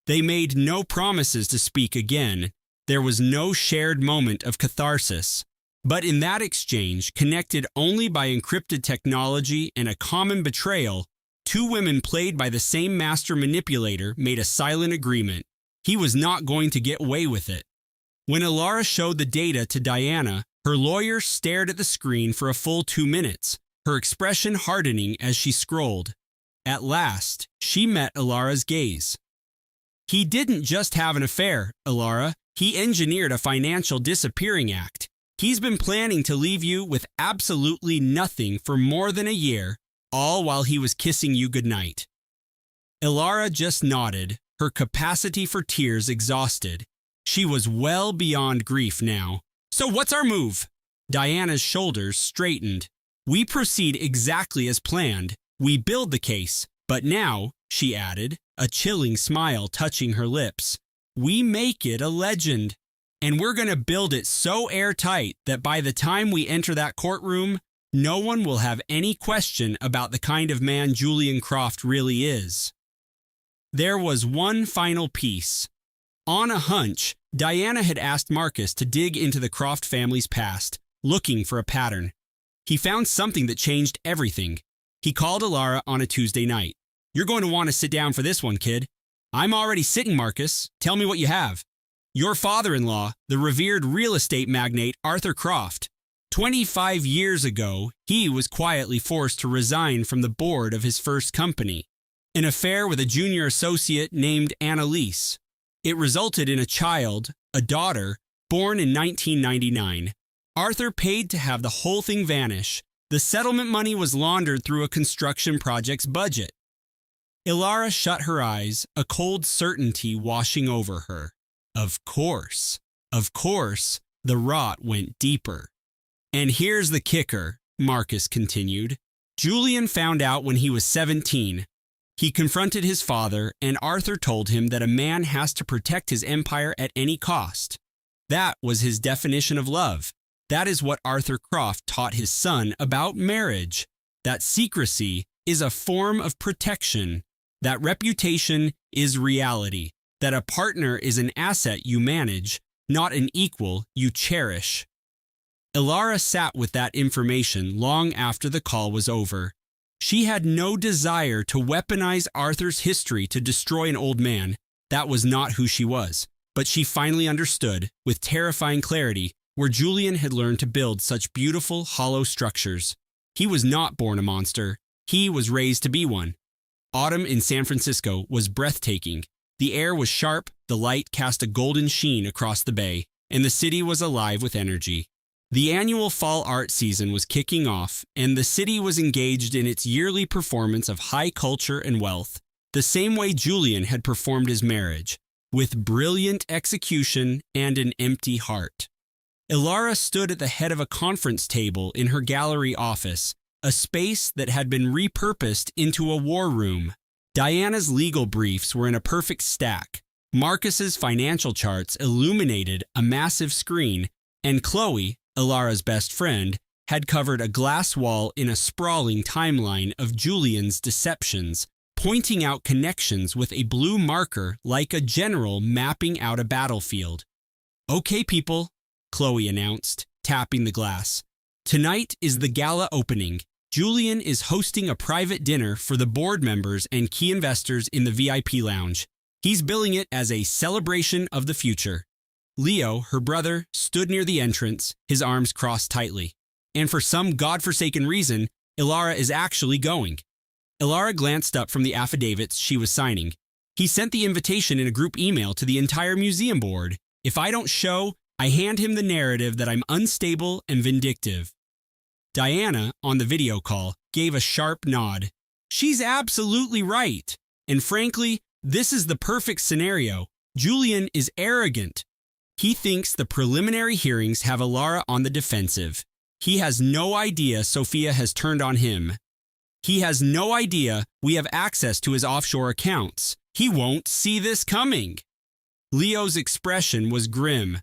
They made no promises to speak again. There was no shared moment of catharsis. But in that exchange, connected only by encrypted technology and a common betrayal, two women played by the same master manipulator made a silent agreement. He was not going to get away with it. When Ilara showed the data to Diana, her lawyer stared at the screen for a full 2 minutes, her expression hardening as she scrolled. At last, she met Ilara's gaze. "He didn't just have an affair, Ilara. He engineered a financial disappearing act. He's been planning to leave you with absolutely nothing for more than a year, all while he was kissing you goodnight." Ilara just nodded, her capacity for tears exhausted. She was well beyond grief now. "So what's our move?" Diana's shoulders straightened. "We proceed exactly as planned. We build the case. But now," she added, a chilling smile touching her lips, "we make it a legend. And we're going to build it so airtight that by the time we enter that courtroom, no one will have any question about the kind of man Julian Croft really is." There was one final piece. On a hunch, Diana had asked Marcus to dig into the Croft family's past, looking for a pattern. He found something that changed everything. He called Ilara on a Tuesday night. "You're going to want to sit down for this one, kid." "I'm already sitting, Marcus. Tell me what you have." "Your father-in-law, the revered real estate magnate Arthur Croft. 25 years ago, he was quietly forced to resign from the board of his first company. An affair with a junior associate named Annalise. It resulted in a child, a daughter, born in 1999. Arthur paid to have the whole thing vanish. The settlement money was laundered through a construction project's budget." Ilara shut her eyes, a cold certainty washing over her. Of course, the rot went deeper. "And here's the kicker," Marcus continued. Julian found out when he was 17. He confronted his father, and Arthur told him that a man has to protect his empire at any cost. That was his definition of love. That is what Arthur Croft taught his son about marriage. That secrecy is a form of protection. That reputation is reality. That a partner is an asset you manage, not an equal you cherish. Ilara sat with that information long after the call was over. She had no desire to weaponize Arthur's history to destroy an old man. That was not who she was. But she finally understood, with terrifying clarity, where Julian had learned to build such beautiful, hollow structures. He was not born a monster. He was raised to be one. Autumn in San Francisco was breathtaking. The air was sharp, the light cast a golden sheen across the bay, and the city was alive with energy. The annual fall art season was kicking off, and the city was engaged in its yearly performance of high culture and wealth, the same way Julian had performed his marriage, with brilliant execution and an empty heart. Ilara stood at the head of a conference table in her gallery office, a space that had been repurposed into a war room. Diana's legal briefs were in a perfect stack. Marcus's financial charts illuminated a massive screen, and Chloe, Ilara's best friend, had covered a glass wall in a sprawling timeline of Julian's deceptions, pointing out connections with a blue marker like a general mapping out a battlefield. "Okay, people," Chloe announced, tapping the glass. "Tonight is the gala opening. Julian is hosting a private dinner for the board members and key investors in the VIP lounge. He's billing it as a celebration of the future." Leo, her brother, stood near the entrance, his arms crossed tightly. And for some godforsaken reason, Ilara is actually going. Ilara glanced up from the affidavits she was signing. He sent the invitation in a group email to the entire museum board. "If I don't show, I hand him the narrative that I'm unstable and vindictive." Diana, on the video call, gave a sharp nod. She's absolutely right. And frankly, this is the perfect scenario. Julian is arrogant. He thinks the preliminary hearings have Ilara on the defensive. He has no idea Sophia has turned on him. He has no idea we have access to his offshore accounts. He won't see this coming. Leo's expression was grim.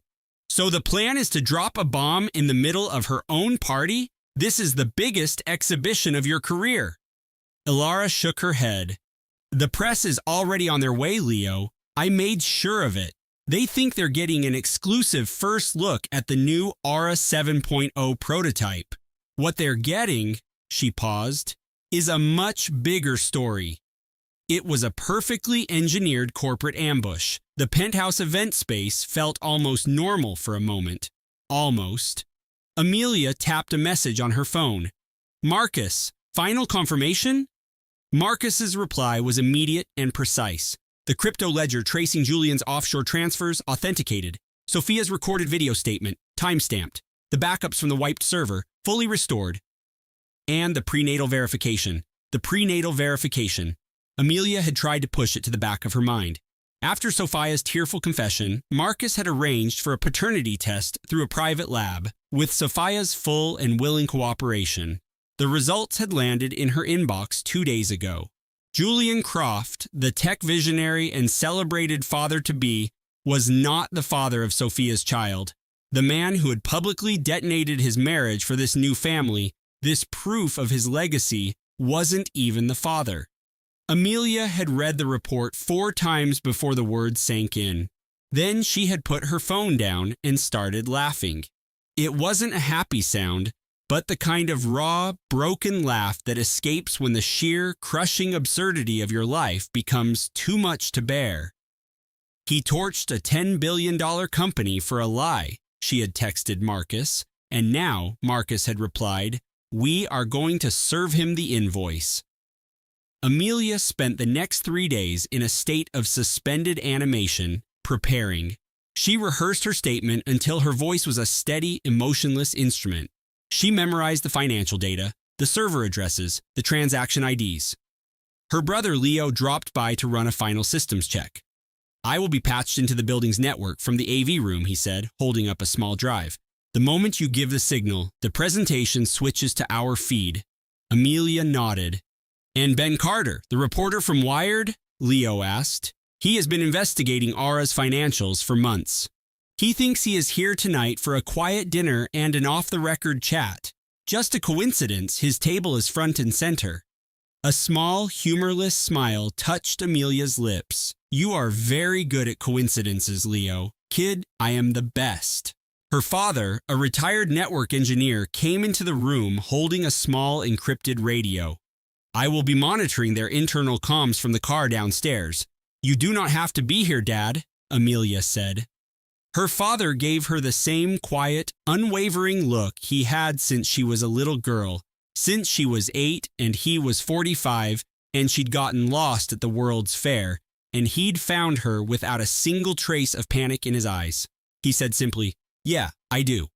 "So the plan is to drop a bomb in the middle of her own party? This is the biggest exhibition of your career." Ilara shook her head. "The press is already on their way, Leo. I made sure of it. They think they're getting an exclusive first look at the new Aura 7.0 prototype. What they're getting," she paused, "is a much bigger story." It was a perfectly engineered corporate ambush. The penthouse event space felt almost normal for a moment. Almost. Amelia tapped a message on her phone. "Marcus, final confirmation?" Marcus's reply was immediate and precise. The crypto ledger tracing Julian's offshore transfers authenticated. Sophia's recorded video statement, timestamped. The backups from the wiped server, fully restored. And the prenatal verification. The prenatal verification. Amelia had tried to push it to the back of her mind. After Sophia's tearful confession, Marcus had arranged for a paternity test through a private lab, with Sophia's full and willing cooperation. The results had landed in her inbox 2 days ago. Julian Croft, the tech visionary and celebrated father-to-be, was not the father of Sophia's child. The man who had publicly detonated his marriage for this new family, this proof of his legacy, wasn't even the father. Amelia had read the report 4 times before the words sank in. Then she had put her phone down and started laughing. It wasn't a happy sound, but the kind of raw, broken laugh that escapes when the sheer, crushing absurdity of your life becomes too much to bear. "He torched a $10 billion company for a lie," she had texted Marcus, and now Marcus had replied, "We are going to serve him the invoice." Amelia spent the next 3 days in a state of suspended animation, preparing. She rehearsed her statement until her voice was a steady, emotionless instrument. She memorized the financial data, the server addresses, the transaction IDs. Her brother Leo dropped by to run a final systems check. "I will be patched into the building's network from the AV room," he said, holding up a small drive. "The moment you give the signal, the presentation switches to our feed." Amelia nodded. And Ben Carter, the reporter from Wired? Leo asked. He has been investigating Aura's financials for months. He thinks he is here tonight for a quiet dinner and an off-the-record chat. Just a coincidence, his table is front and center. A small, humorless smile touched Amelia's lips. You are very good at coincidences, Leo. Kid, I am the best. Her father, a retired network engineer, came into the room holding a small encrypted radio. I will be monitoring their internal comms from the car downstairs. You do not have to be here, Dad, Amelia said. Her father gave her the same quiet, unwavering look he had since she was a little girl, since she was 8 and he was 45 and she'd gotten lost at the World's Fair, and he'd found her without a single trace of panic in his eyes. He said simply, "Yeah, I do."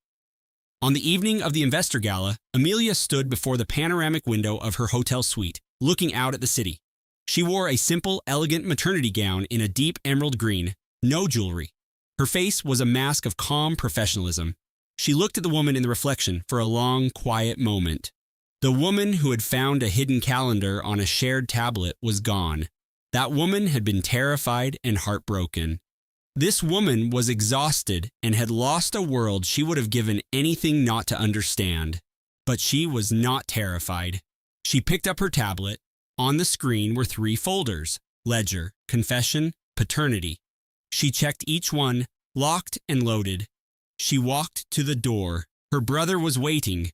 On the evening of the investor gala, Amelia stood before the panoramic window of her hotel suite, looking out at the city. She wore a simple, elegant maternity gown in a deep emerald green, no jewelry. Her face was a mask of calm professionalism. She looked at the woman in the reflection for a long, quiet moment. The woman who had found a hidden calendar on a shared tablet was gone. That woman had been terrified and heartbroken. This woman was exhausted and had lost a world she would have given anything not to understand. But she was not terrified. She picked up her tablet. On the screen were 3 folders: ledger, confession, paternity. She checked each one, locked and loaded. She walked to the door. Her brother was waiting.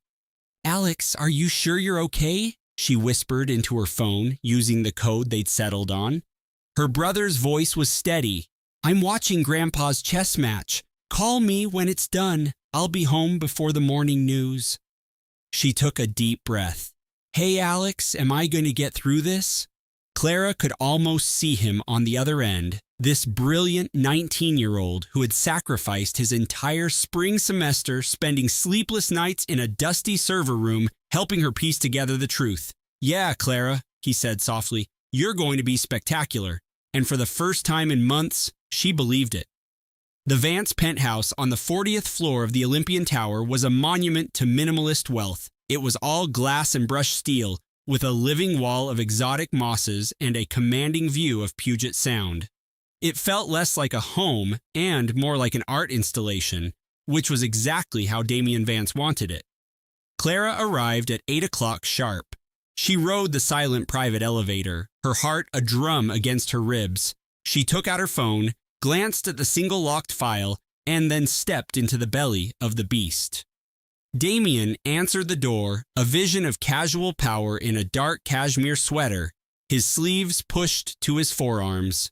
"Alex, are you sure you're okay?" she whispered into her phone, using the code they'd settled on. Her brother's voice was steady. "I'm watching Grandpa's chess match. Call me when it's done. I'll be home before the morning news." She took a deep breath. "Hey, Alex, am I going to get through this?" Clara could almost see him on the other end, this brilliant 19-year-old who had sacrificed his entire spring semester spending sleepless nights in a dusty server room helping her piece together the truth. "Yeah, Clara," he said softly, "you're going to be spectacular." And for the first time in months, she believed it. The Vance penthouse on the 40th floor of the Olympian Tower was a monument to minimalist wealth. It was all glass and brushed steel, with a living wall of exotic mosses and a commanding view of Puget Sound. It felt less like a home and more like an art installation, which was exactly how Damien Vance wanted it. Clara arrived at 8 o'clock sharp. She rode the silent private elevator, her heart a drum against her ribs. She took out her phone, glanced at the single locked file, and then stepped into the belly of the beast. Damien answered the door, a vision of casual power in a dark cashmere sweater, his sleeves pushed to his forearms.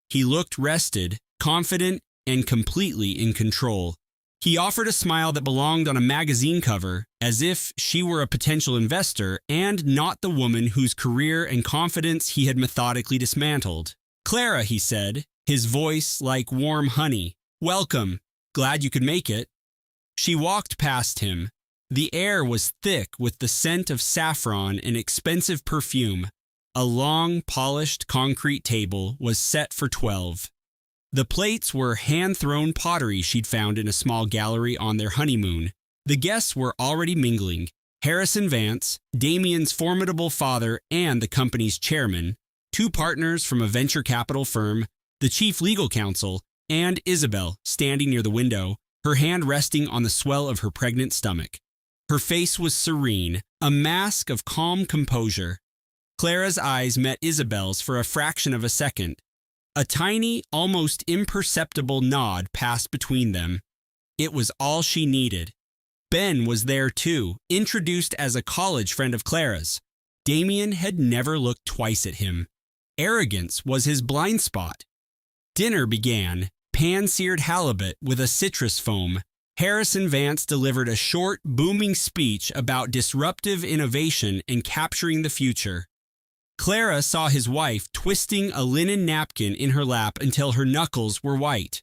He looked rested, confident, and completely in control. He offered a smile that belonged on a magazine cover, as if she were a potential investor and not the woman whose career and confidence he had methodically dismantled. "Clara," he said, his voice like warm honey. "Welcome. Glad you could make it." She walked past him. The air was thick with the scent of saffron and expensive perfume. A long, polished concrete table was set for 12. The plates were hand-thrown pottery she'd found in a small gallery on their honeymoon. The guests were already mingling. Harrison Vance, Damien's formidable father and the company's chairman, 2 partners from a venture capital firm, the chief legal counsel, and Isabel standing near the window, her hand resting on the swell of her pregnant stomach. Her face was serene, a mask of calm composure. Clara's eyes met Isabel's for a fraction of a second. A tiny, almost imperceptible nod passed between them. It was all she needed. Ben was there too, introduced as a college friend of Clara's. Damien had never looked twice at him. Arrogance was his blind spot. Dinner began, pan-seared halibut with a citrus foam. Harrison Vance delivered a short, booming speech about disruptive innovation and capturing the future. Clara saw his wife twisting a linen napkin in her lap until her knuckles were white.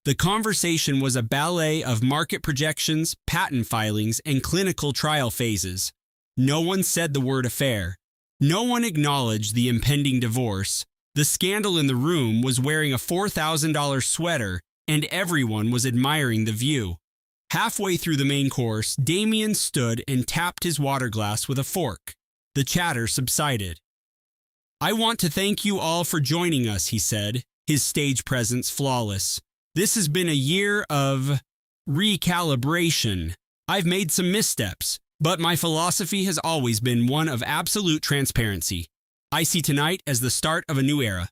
The conversation was a ballet of market projections, patent filings, and clinical trial phases. No one said the word affair. No one acknowledged the impending divorce. The scandal in the room was wearing a $4,000 sweater, and everyone was admiring the view. Halfway through the main course, Damien stood and tapped his water glass with a fork. The chatter subsided. "I want to thank you all for joining us," he said, his stage presence flawless. "This has been a year of recalibration. I've made some missteps, but my philosophy has always been one of absolute transparency. I see tonight as the start of a new era."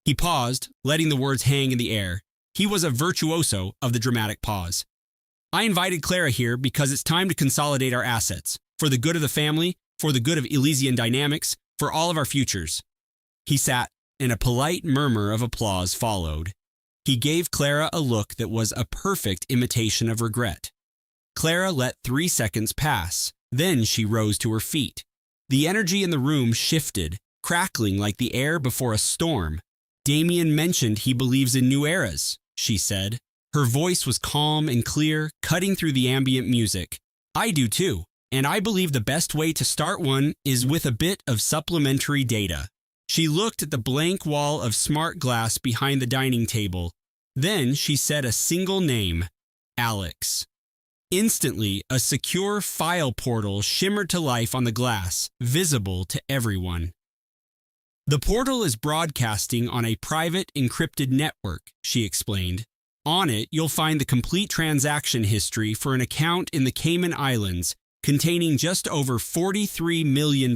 He paused, letting the words hang in the air. He was a virtuoso of the dramatic pause. "I invited Clara here because it's time to consolidate our assets, for the good of the family, for the good of Elysian dynamics, for all of our futures." He sat, and a polite murmur of applause followed. He gave Clara a look that was a perfect imitation of regret. Clara let 3 seconds pass. Then she rose to her feet. The energy in the room shifted, crackling like the air before a storm. "Damien mentioned he believes in new eras," she said. Her voice was calm and clear, cutting through the ambient music. "I do too, and I believe the best way to start one is with a bit of supplementary data." She looked at the blank wall of smart glass behind the dining table. Then she said a single name: Alex. Instantly, a secure file portal shimmered to life on the glass, visible to everyone. "The portal is broadcasting on a private, encrypted network," she explained. "On it, you'll find the complete transaction history for an account in the Cayman Islands containing just over $43 million.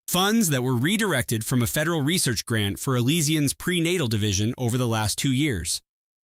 Funds that were redirected from a federal research grant for Elysian's prenatal division over the last 2 years."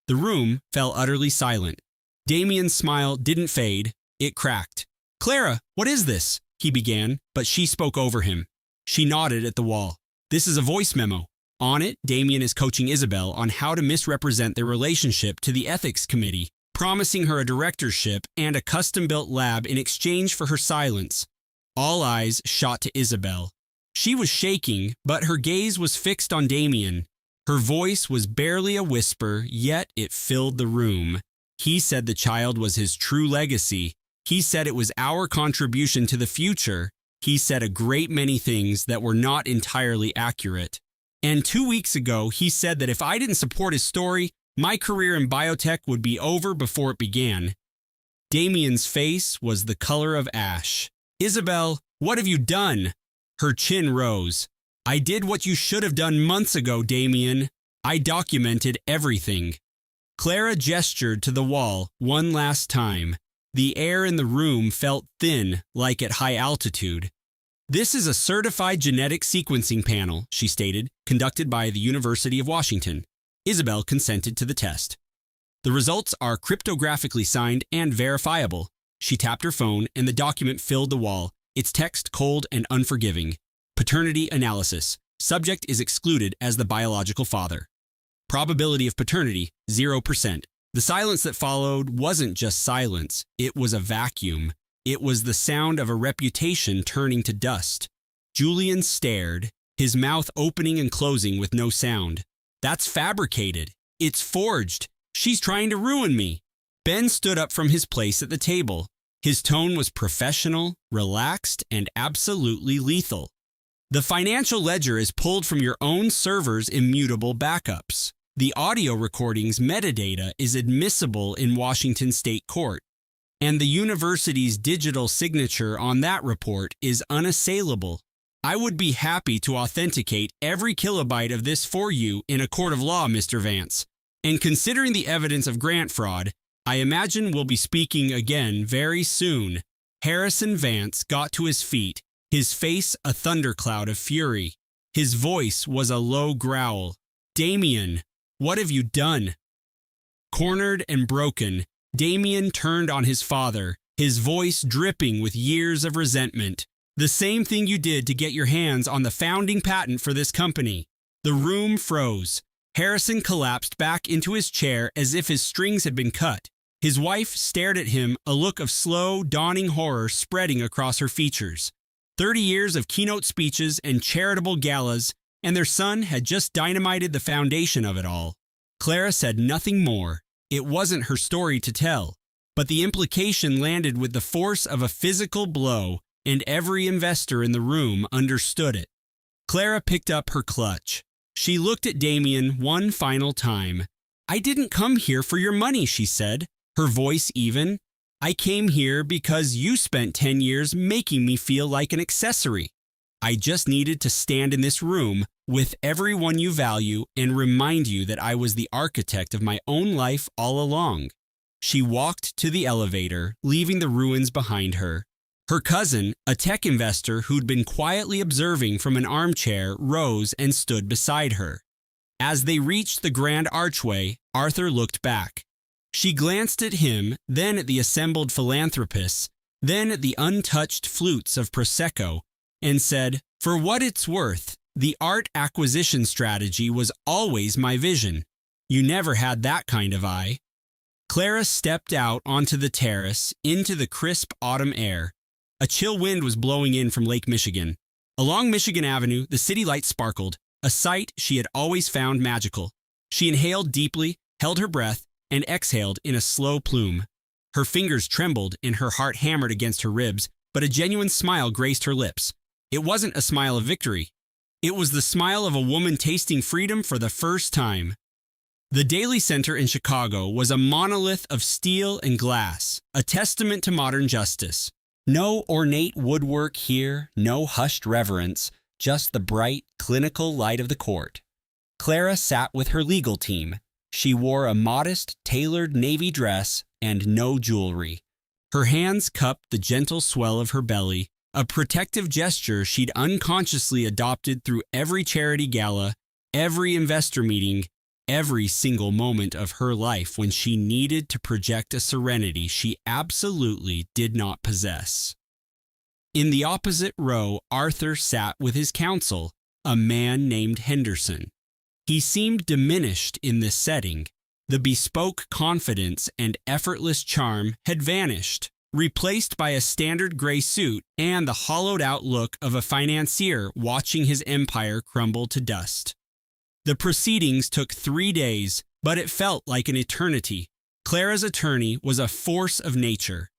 The room fell utterly silent. Damien's smile didn't fade, it cracked. "Clara, what is this?" he began, but she spoke over him. She nodded at the wall. "This is a voice memo. On it, Damien is coaching Isabel on how to misrepresent their relationship to the ethics committee, promising her a directorship and a custom-built lab in exchange for her silence." All eyes shot to Isabel. She was shaking, but her gaze was fixed on Damien. Her voice was barely a whisper, yet it filled the room. "He said the child was his true legacy. He said it was our contribution to the future. He said a great many things that were not entirely accurate. And 2 weeks ago, he said that if I didn't support his story, my career in biotech would be over before it began." Damien's face was the color of ash. "Isabel, what have you done?" Her chin rose. "I did what you should have done months ago, Damien. I documented everything." Clara gestured to the wall one last time. The air in the room felt thin, like at high altitude. "This is a certified genetic sequencing panel," she stated, "conducted by the University of Washington." Isabel consented to the test. "The results are cryptographically signed and verifiable." She tapped her phone, and the document filled the wall, its text cold and unforgiving. "Paternity analysis. Subject is excluded as the biological father. Probability of paternity, 0%. The silence that followed wasn't just silence. It was a vacuum. It was the sound of a reputation turning to dust. Julian stared, his mouth opening and closing with no sound. "That's fabricated. It's forged. She's trying to ruin me." Ben stood up from his place at the table. His tone was professional, relaxed, and absolutely lethal. "The financial ledger is pulled from your own server's immutable backups. The audio recording's metadata is admissible in Washington State Court, and the university's digital signature on that report is unassailable. I would be happy to authenticate every kilobyte of this for you in a court of law, Mr. Vance. And considering the evidence of grant fraud, I imagine we'll be speaking again very soon." Harrison Vance got to his feet, his face a thundercloud of fury. His voice was a low growl. "Damien, what have you done?" Cornered and broken, Damien turned on his father, his voice dripping with years of resentment. "The same thing you did to get your hands on the founding patent for this company." The room froze. Harrison collapsed back into his chair as if his strings had been cut. His wife stared at him, a look of slow, dawning horror spreading across her features. 30 years of keynote speeches and charitable galas, and their son had just dynamited the foundation of it all. Clara said nothing more. It wasn't her story to tell, but the implication landed with the force of a physical blow, and every investor in the room understood it. Clara picked up her clutch. She looked at Damien one final time. "I didn't come here for your money," she said, her voice even. I came here because you spent 10 years making me feel like an accessory. I just needed to stand in this room with everyone you value and remind you that I was the architect of my own life all along." She walked to the elevator, leaving the ruins behind her. Her cousin, a tech investor who'd been quietly observing from an armchair, rose and stood beside her. As they reached the grand archway, Arthur looked back. She glanced at him, then at the assembled philanthropists, then at the untouched flutes of Prosecco, and said, "For what it's worth, the art acquisition strategy was always my vision. You never had that kind of eye." Clara stepped out onto the terrace into the crisp autumn air. A chill wind was blowing in from Lake Michigan. Along Michigan Avenue, the city lights sparkled, a sight she had always found magical. She inhaled deeply, held her breath, and exhaled in a slow plume. Her fingers trembled and her heart hammered against her ribs, but a genuine smile graced her lips. It wasn't a smile of victory. It was the smile of a woman tasting freedom for the first time. The Daily Center in Chicago was a monolith of steel and glass, a testament to modern justice. No ornate woodwork here, no hushed reverence, just the bright, clinical light of the court. Clara sat with her legal team. She wore a modest, tailored navy dress and no jewelry. Her hands cupped the gentle swell of her belly, a protective gesture she'd unconsciously adopted through every charity gala, every investor meeting, every single moment of her life when she needed to project a serenity she absolutely did not possess. In the opposite row, Arthur sat with his counsel, a man named Henderson. He seemed diminished in this setting. The bespoke confidence and effortless charm had vanished, replaced by a standard gray suit and the hollowed-out look of a financier watching his empire crumble to dust. The proceedings took 3 days, but it felt like an eternity. Clara's attorney was a force of nature.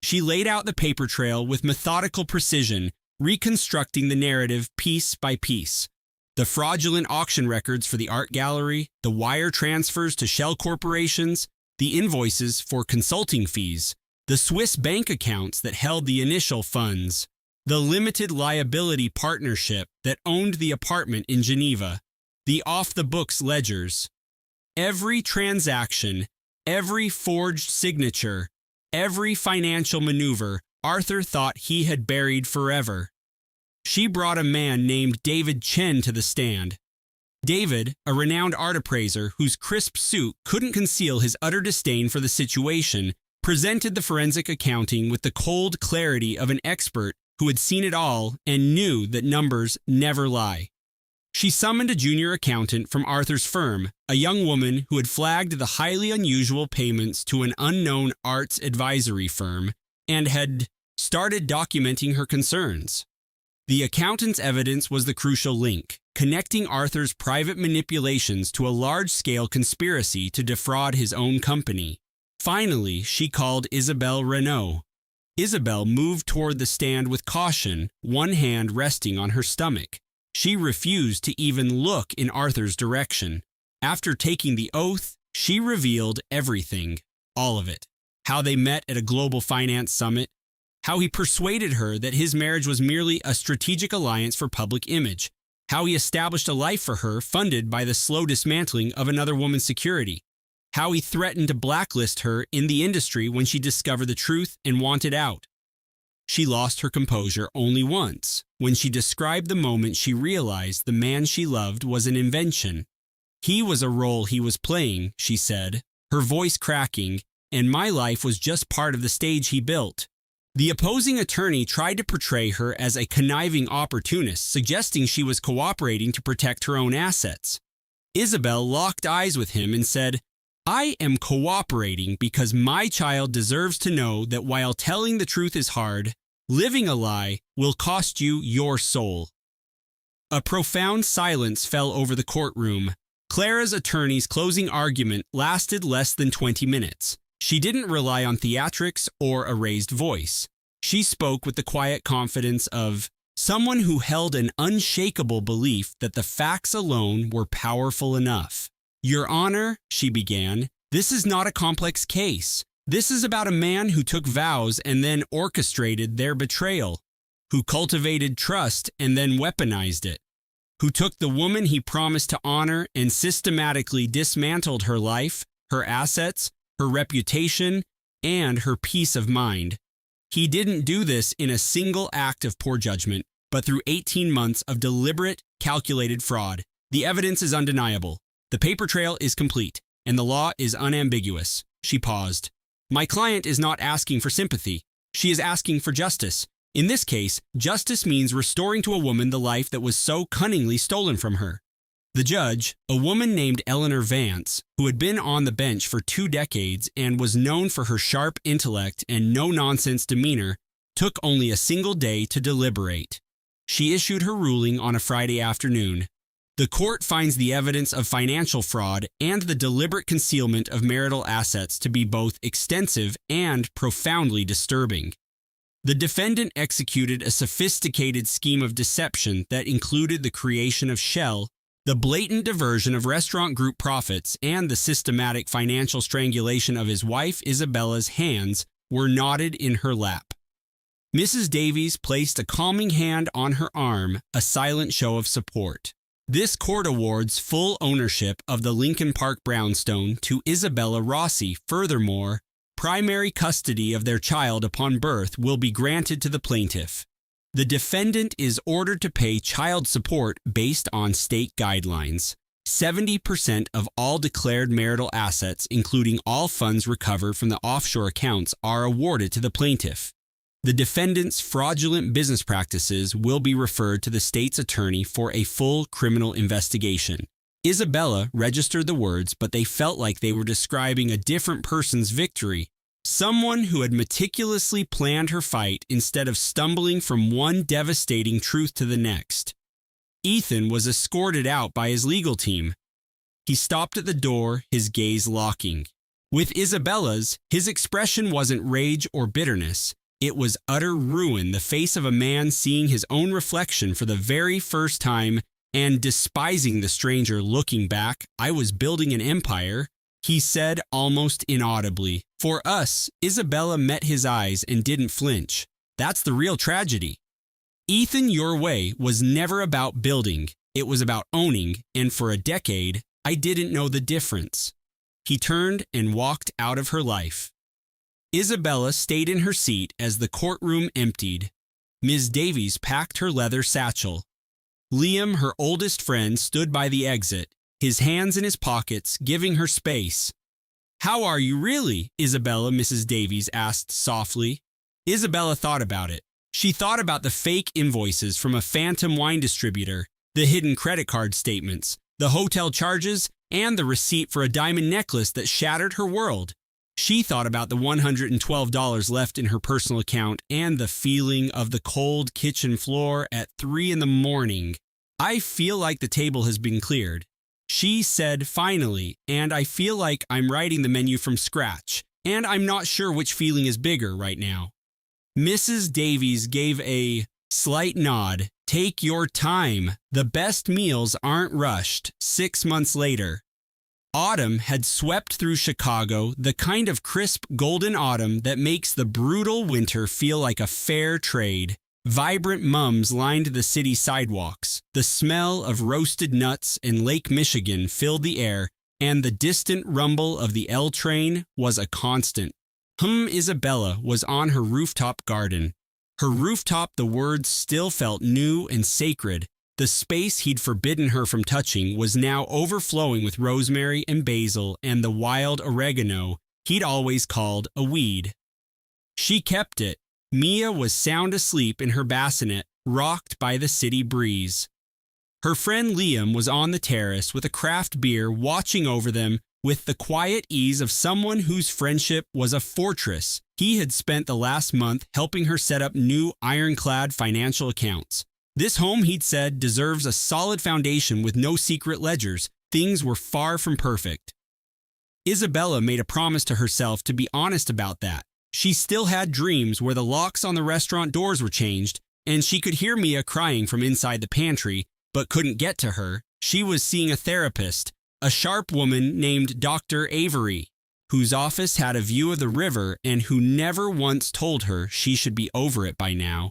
She laid out the paper trail with methodical precision, reconstructing the narrative piece by piece. The fraudulent auction records for the art gallery, the wire transfers to shell corporations, the invoices for consulting fees, the Swiss bank accounts that held the initial funds, the limited liability partnership that owned the apartment in Geneva, the off-the-books ledgers. Every transaction, every forged signature, every financial maneuver, Arthur thought he had buried forever. She brought a man named David Chen to the stand. David, a renowned art appraiser whose crisp suit couldn't conceal his utter disdain for the situation, presented the forensic accounting with the cold clarity of an expert who had seen it all and knew that numbers never lie. She summoned a junior accountant from Arthur's firm, a young woman who had flagged the highly unusual payments to an unknown arts advisory firm and had started documenting her concerns. The accountant's evidence was the crucial link, connecting Arthur's private manipulations to a large-scale conspiracy to defraud his own company. Finally, she called Isabelle Renault. Isabelle moved toward the stand with caution, one hand resting on her stomach. She refused to even look in Arthur's direction. After taking the oath, she revealed everything, all of it. How they met at a global finance summit, how he persuaded her that his marriage was merely a strategic alliance for public image, how he established a life for her funded by the slow dismantling of another woman's security, how he threatened to blacklist her in the industry when she discovered the truth and wanted out. She lost her composure only once, when she described the moment she realized the man she loved was an invention. He was a role he was playing, she said, her voice cracking, and my life was just part of the stage he built. The opposing attorney tried to portray her as a conniving opportunist, suggesting she was cooperating to protect her own assets. Isabelle locked eyes with him and said, "I am cooperating because my child deserves to know that while telling the truth is hard, living a lie will cost you your soul." A profound silence fell over the courtroom. Clara's attorney's closing argument lasted less than 20 minutes. She didn't rely on theatrics or a raised voice. She spoke with the quiet confidence of someone who held an unshakable belief that the facts alone were powerful enough. "Your Honor," she began, "this is not a complex case. This is about a man who took vows and then orchestrated their betrayal, who cultivated trust and then weaponized it, who took the woman he promised to honor and systematically dismantled her life, her assets, her reputation, and her peace of mind. He didn't do this in a single act of poor judgment, but through 18 months of deliberate, calculated fraud. The evidence is undeniable. The paper trail is complete, and the law is unambiguous. She paused. My client is not asking for sympathy. She is asking for justice. In this case, justice means restoring to a woman the life that was so cunningly stolen from her. The judge, a woman named Eleanor Vance, who had been on the bench for 2 decades and was known for her sharp intellect and no-nonsense demeanor, took only a single day to deliberate. She issued her ruling on a Friday afternoon. The court finds the evidence of financial fraud and the deliberate concealment of marital assets to be both extensive and profoundly disturbing. The defendant executed a sophisticated scheme of deception that included the creation of shell, the blatant diversion of restaurant group profits, and the systematic financial strangulation of his wife Isabella's hands were knotted in her lap. Mrs. Davies placed a calming hand on her arm, a silent show of support. This court awards full ownership of the Lincoln Park brownstone to Isabella Rossi. Furthermore, primary custody of their child upon birth will be granted to the plaintiff. The defendant is ordered to pay child support based on state guidelines. 70% of all declared marital assets, including all funds recovered from the offshore accounts, are awarded to the plaintiff. The defendant's fraudulent business practices will be referred to the state's attorney for a full criminal investigation. Isabella registered the words, but they felt like they were describing a different person's victory. Someone who had meticulously planned her fight instead of stumbling from one devastating truth to the next. Ethan was escorted out by his legal team. He stopped at the door, his gaze locking. With Isabella's, his expression wasn't rage or bitterness. It was utter ruin, the face of a man seeing his own reflection for the very first time and despising the stranger looking back. I was building an empire, he said almost inaudibly. For us, Isabella met his eyes and didn't flinch. That's the real tragedy. Ethan Your Way was never about building. It was about owning, and for a decade, I didn't know the difference. He turned and walked out of her life. Isabella stayed in her seat as the courtroom emptied. Ms. Davies packed her leather satchel. Liam, her oldest friend, stood by the exit, his hands in his pockets, giving her space. How are you really, Isabella? Mrs. Davies asked softly. Isabella thought about it. She thought about the fake invoices from a phantom wine distributor, the hidden credit card statements, the hotel charges, and the receipt for a diamond necklace that shattered her world. She thought about the $112 left in her personal account and the feeling of the cold kitchen floor at 3 a.m. I feel like the table has been cleared. She said finally, and I feel like I'm writing the menu from scratch, and I'm not sure which feeling is bigger right now. Mrs. Davies gave a slight nod. Take your time. The best meals aren't rushed. 6 months later. Autumn had swept through Chicago, the kind of crisp golden autumn that makes the brutal winter feel like a fair trade. Vibrant mums lined the city sidewalks. The smell of roasted nuts and Lake Michigan filled the air, and the distant rumble of the L train was a constant. Isabella was on her rooftop garden. Her rooftop, the words still felt new and sacred. The space he'd forbidden her from touching was now overflowing with rosemary and basil and the wild oregano he'd always called a weed. She kept it. Mia was sound asleep in her bassinet, rocked by the city breeze. Her friend Liam was on the terrace with a craft beer, watching over them with the quiet ease of someone whose friendship was a fortress. He had spent the last month helping her set up new ironclad financial accounts. This home, he'd said, deserves a solid foundation with no secret ledgers. Things were far from perfect. Isabella made a promise to herself to be honest about that. She still had dreams where the locks on the restaurant doors were changed, and she could hear Mia crying from inside the pantry, but couldn't get to her. She was seeing a therapist, a sharp woman named Dr. Avery, whose office had a view of the river and who never once told her she should be over it by now.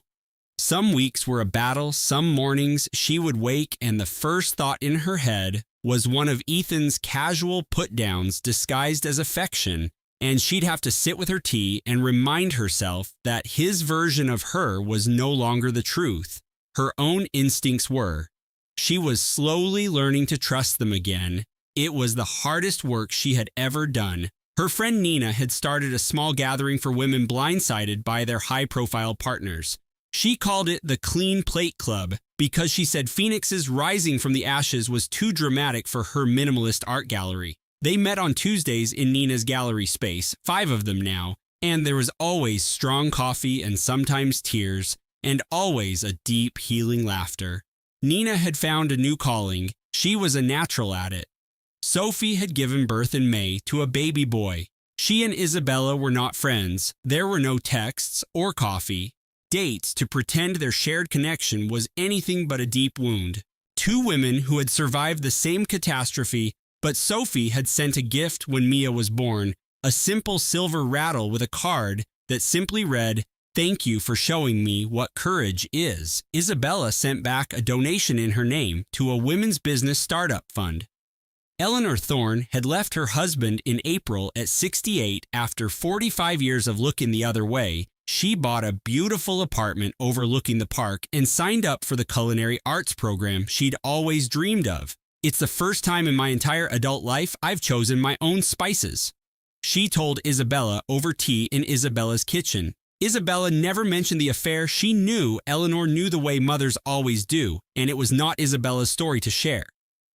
Some weeks were a battle, some mornings she would wake and the first thought in her head was one of Ethan's casual put-downs disguised as affection, and she'd have to sit with her tea and remind herself that his version of her was no longer the truth. Her own instincts were. She was slowly learning to trust them again. It was the hardest work she had ever done. Her friend Nina had started a small gathering for women blindsided by their high-profile partners. She called it the Clean Plate Club because she said phoenixes rising from the ashes was too dramatic for her minimalist art gallery. They met on Tuesdays in Nina's gallery space, 5 of them now, and there was always strong coffee and sometimes tears, and always a deep, healing laughter. Nina had found a new calling. She was a natural at it. Sophie had given birth in May to a baby boy. She and Isabella were not friends. There were no texts or coffee. Dates to pretend their shared connection was anything but a deep wound. 2 women who had survived the same catastrophe, but Sophie had sent a gift when Mia was born, a simple silver rattle with a card that simply read, "Thank you for showing me what courage is." Isabella sent back a donation in her name to a women's business startup fund. Eleanor Thorne had left her husband in April at 68 after 45 years of looking the other way. She bought a beautiful apartment overlooking the park and signed up for the culinary arts program she'd always dreamed of. "It's the first time in my entire adult life I've chosen my own spices," she told Isabella over tea in Isabella's kitchen. Isabella never mentioned the affair. She knew Eleanor knew the way mothers always do, and it was not Isabella's story to share.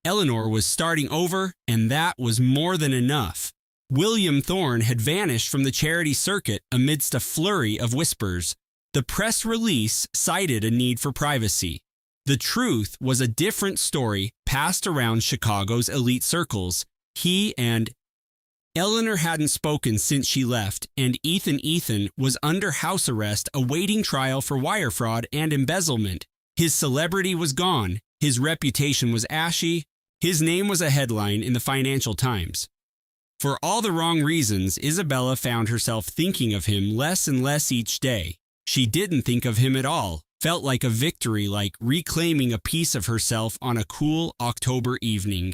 Eleanor was starting over, and that was more than enough. William Thorne had vanished from the charity circuit amidst a flurry of whispers. The press release cited a need for privacy. The truth was a different story passed around Chicago's elite circles. He and Eleanor hadn't spoken since she left, and Ethan was under house arrest awaiting trial for wire fraud and embezzlement. His celebrity was gone. His reputation was ashy. His name was a headline in the Financial Times. For all the wrong reasons, Isabella found herself thinking of him less and less each day. She didn't think of him at all. Felt like a victory, like reclaiming a piece of herself on a cool October evening.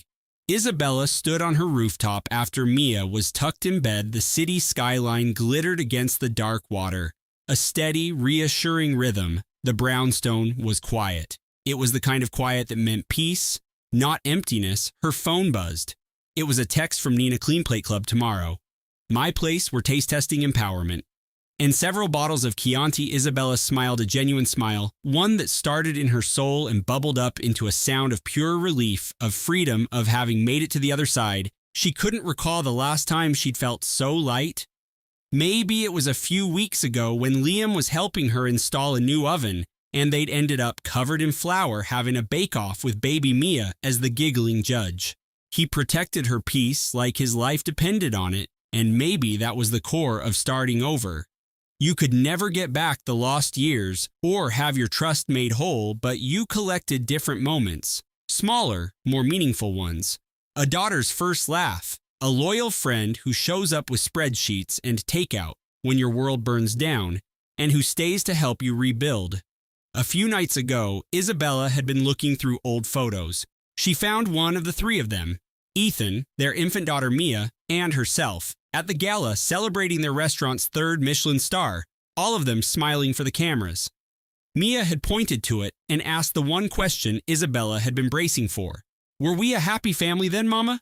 Isabella stood on her rooftop after Mia was tucked in bed. The city skyline glittered against the dark water. A steady, reassuring rhythm. The brownstone was quiet. It was the kind of quiet that meant peace, not emptiness. Her phone buzzed. It was a text from Nina Clean Plate Club tomorrow. My place where taste testing empowerment. And several bottles of Chianti. Isabella smiled a genuine smile, one that started in her soul and bubbled up into a sound of pure relief, of freedom, of having made it to the other side. She couldn't recall the last time she'd felt so light. Maybe it was a few weeks ago when Liam was helping her install a new oven, and they'd ended up covered in flour having a bake-off with baby Mia as the giggling judge. He protected her peace like his life depended on it, and maybe that was the core of starting over. You could never get back the lost years or have your trust made whole, but you collected different moments, smaller, more meaningful ones. A daughter's first laugh, a loyal friend who shows up with spreadsheets and takeout when your world burns down, and who stays to help you rebuild. A few nights ago, Isabella had been looking through old photos. She found one of the 3 of them, Ethan, their infant daughter Mia, and herself, at the gala celebrating their restaurant's 3rd Michelin star, all of them smiling for the cameras. Mia had pointed to it and asked the one question Isabella had been bracing for. "Were we a happy family then, Mama?"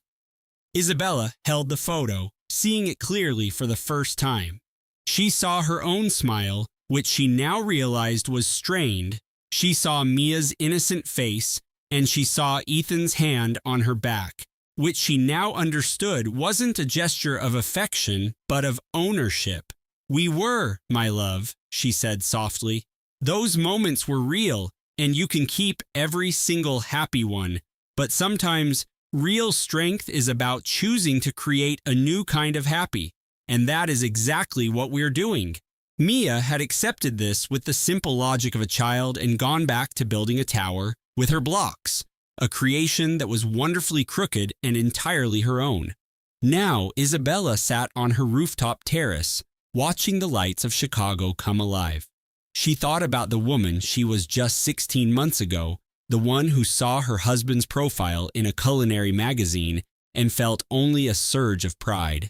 Isabella held the photo, seeing it clearly for the first time. She saw her own smile, which she now realized was strained. She saw Mia's innocent face, and she saw Ethan's hand on her back, which she now understood wasn't a gesture of affection, but of ownership. "We were, my love," she said softly. "Those moments were real, and you can keep every single happy one. But sometimes real strength is about choosing to create a new kind of happy, and that is exactly what we're doing." Mia had accepted this with the simple logic of a child and gone back to building a tower with her blocks, a creation that was wonderfully crooked and entirely her own. Now, Isabella sat on her rooftop terrace, watching the lights of Chicago come alive. She thought about the woman she was just 16 months ago, the one who saw her husband's profile in a culinary magazine and felt only a surge of pride.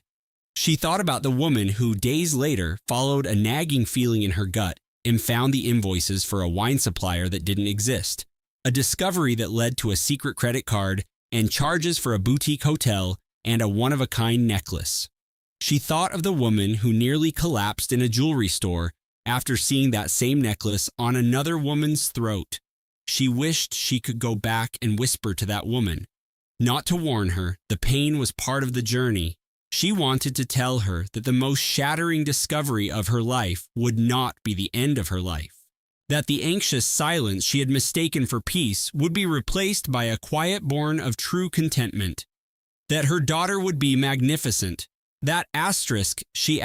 She thought about the woman who days later followed a nagging feeling in her gut and found the invoices for a wine supplier that didn't exist, a discovery that led to a secret credit card and charges for a boutique hotel and a one-of-a-kind necklace. She thought of the woman who nearly collapsed in a jewelry store after seeing that same necklace on another woman's throat. She wished she could go back and whisper to that woman, not to warn her, the pain was part of the journey. She wanted to tell her that the most shattering discovery of her life would not be the end of her life, that the anxious silence she had mistaken for peace would be replaced by a quiet born of true contentment, that her daughter would be magnificent, that she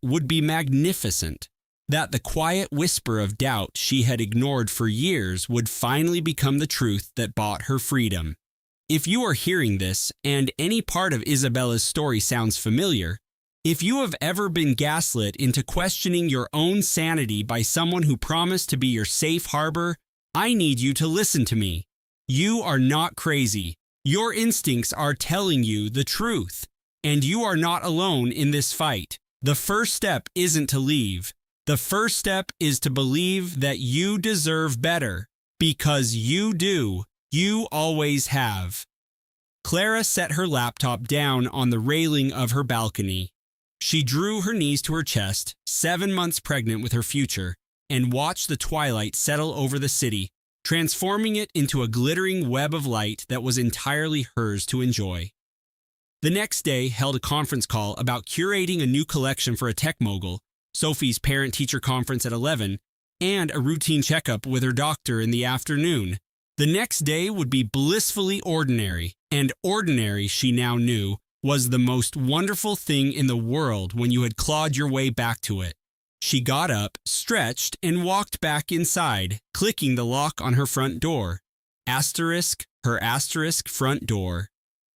would be magnificent, that the quiet whisper of doubt she had ignored for years would finally become the truth that bought her freedom. If you are hearing this and any part of Isabella's story sounds familiar, if you have ever been gaslit into questioning your own sanity by someone who promised to be your safe harbor, I need you to listen to me. You are not crazy. Your instincts are telling you the truth, and you are not alone in this fight. The first step isn't to leave. The first step is to believe that you deserve better, because you do. You always have. Clara set her laptop down on the railing of her balcony. She drew her knees to her chest, 7 months pregnant with her future, and watched the twilight settle over the city, transforming it into a glittering web of light that was entirely hers to enjoy. The next day held a conference call about curating a new collection for a tech mogul, Sophie's parent-teacher conference at 11, and a routine checkup with her doctor in the afternoon. The next day would be blissfully ordinary, and ordinary, she now knew, was the most wonderful thing in the world when you had clawed your way back to it. She got up, stretched, and walked back inside, clicking the lock on her front door. Her front door.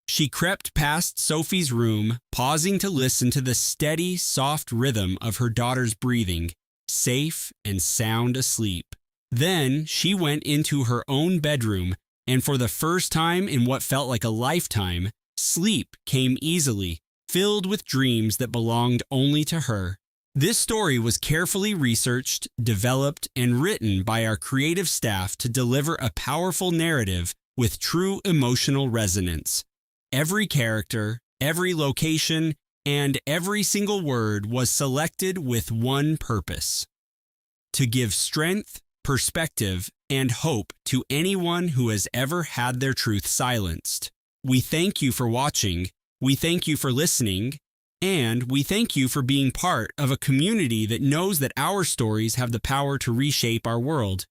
She crept past Sophie's room, pausing to listen to the steady, soft rhythm of her daughter's breathing, safe and sound asleep. Then she went into her own bedroom, and for the first time in what felt like a lifetime, sleep came easily, filled with dreams that belonged only to her. This story was carefully researched, developed, and written by our creative staff to deliver a powerful narrative with true emotional resonance. Every character, every location, and every single word was selected with one purpose: to give strength, perspective, and hope to anyone who has ever had their truth silenced. We thank you for watching, we thank you for listening, and we thank you for being part of a community that knows that our stories have the power to reshape our world.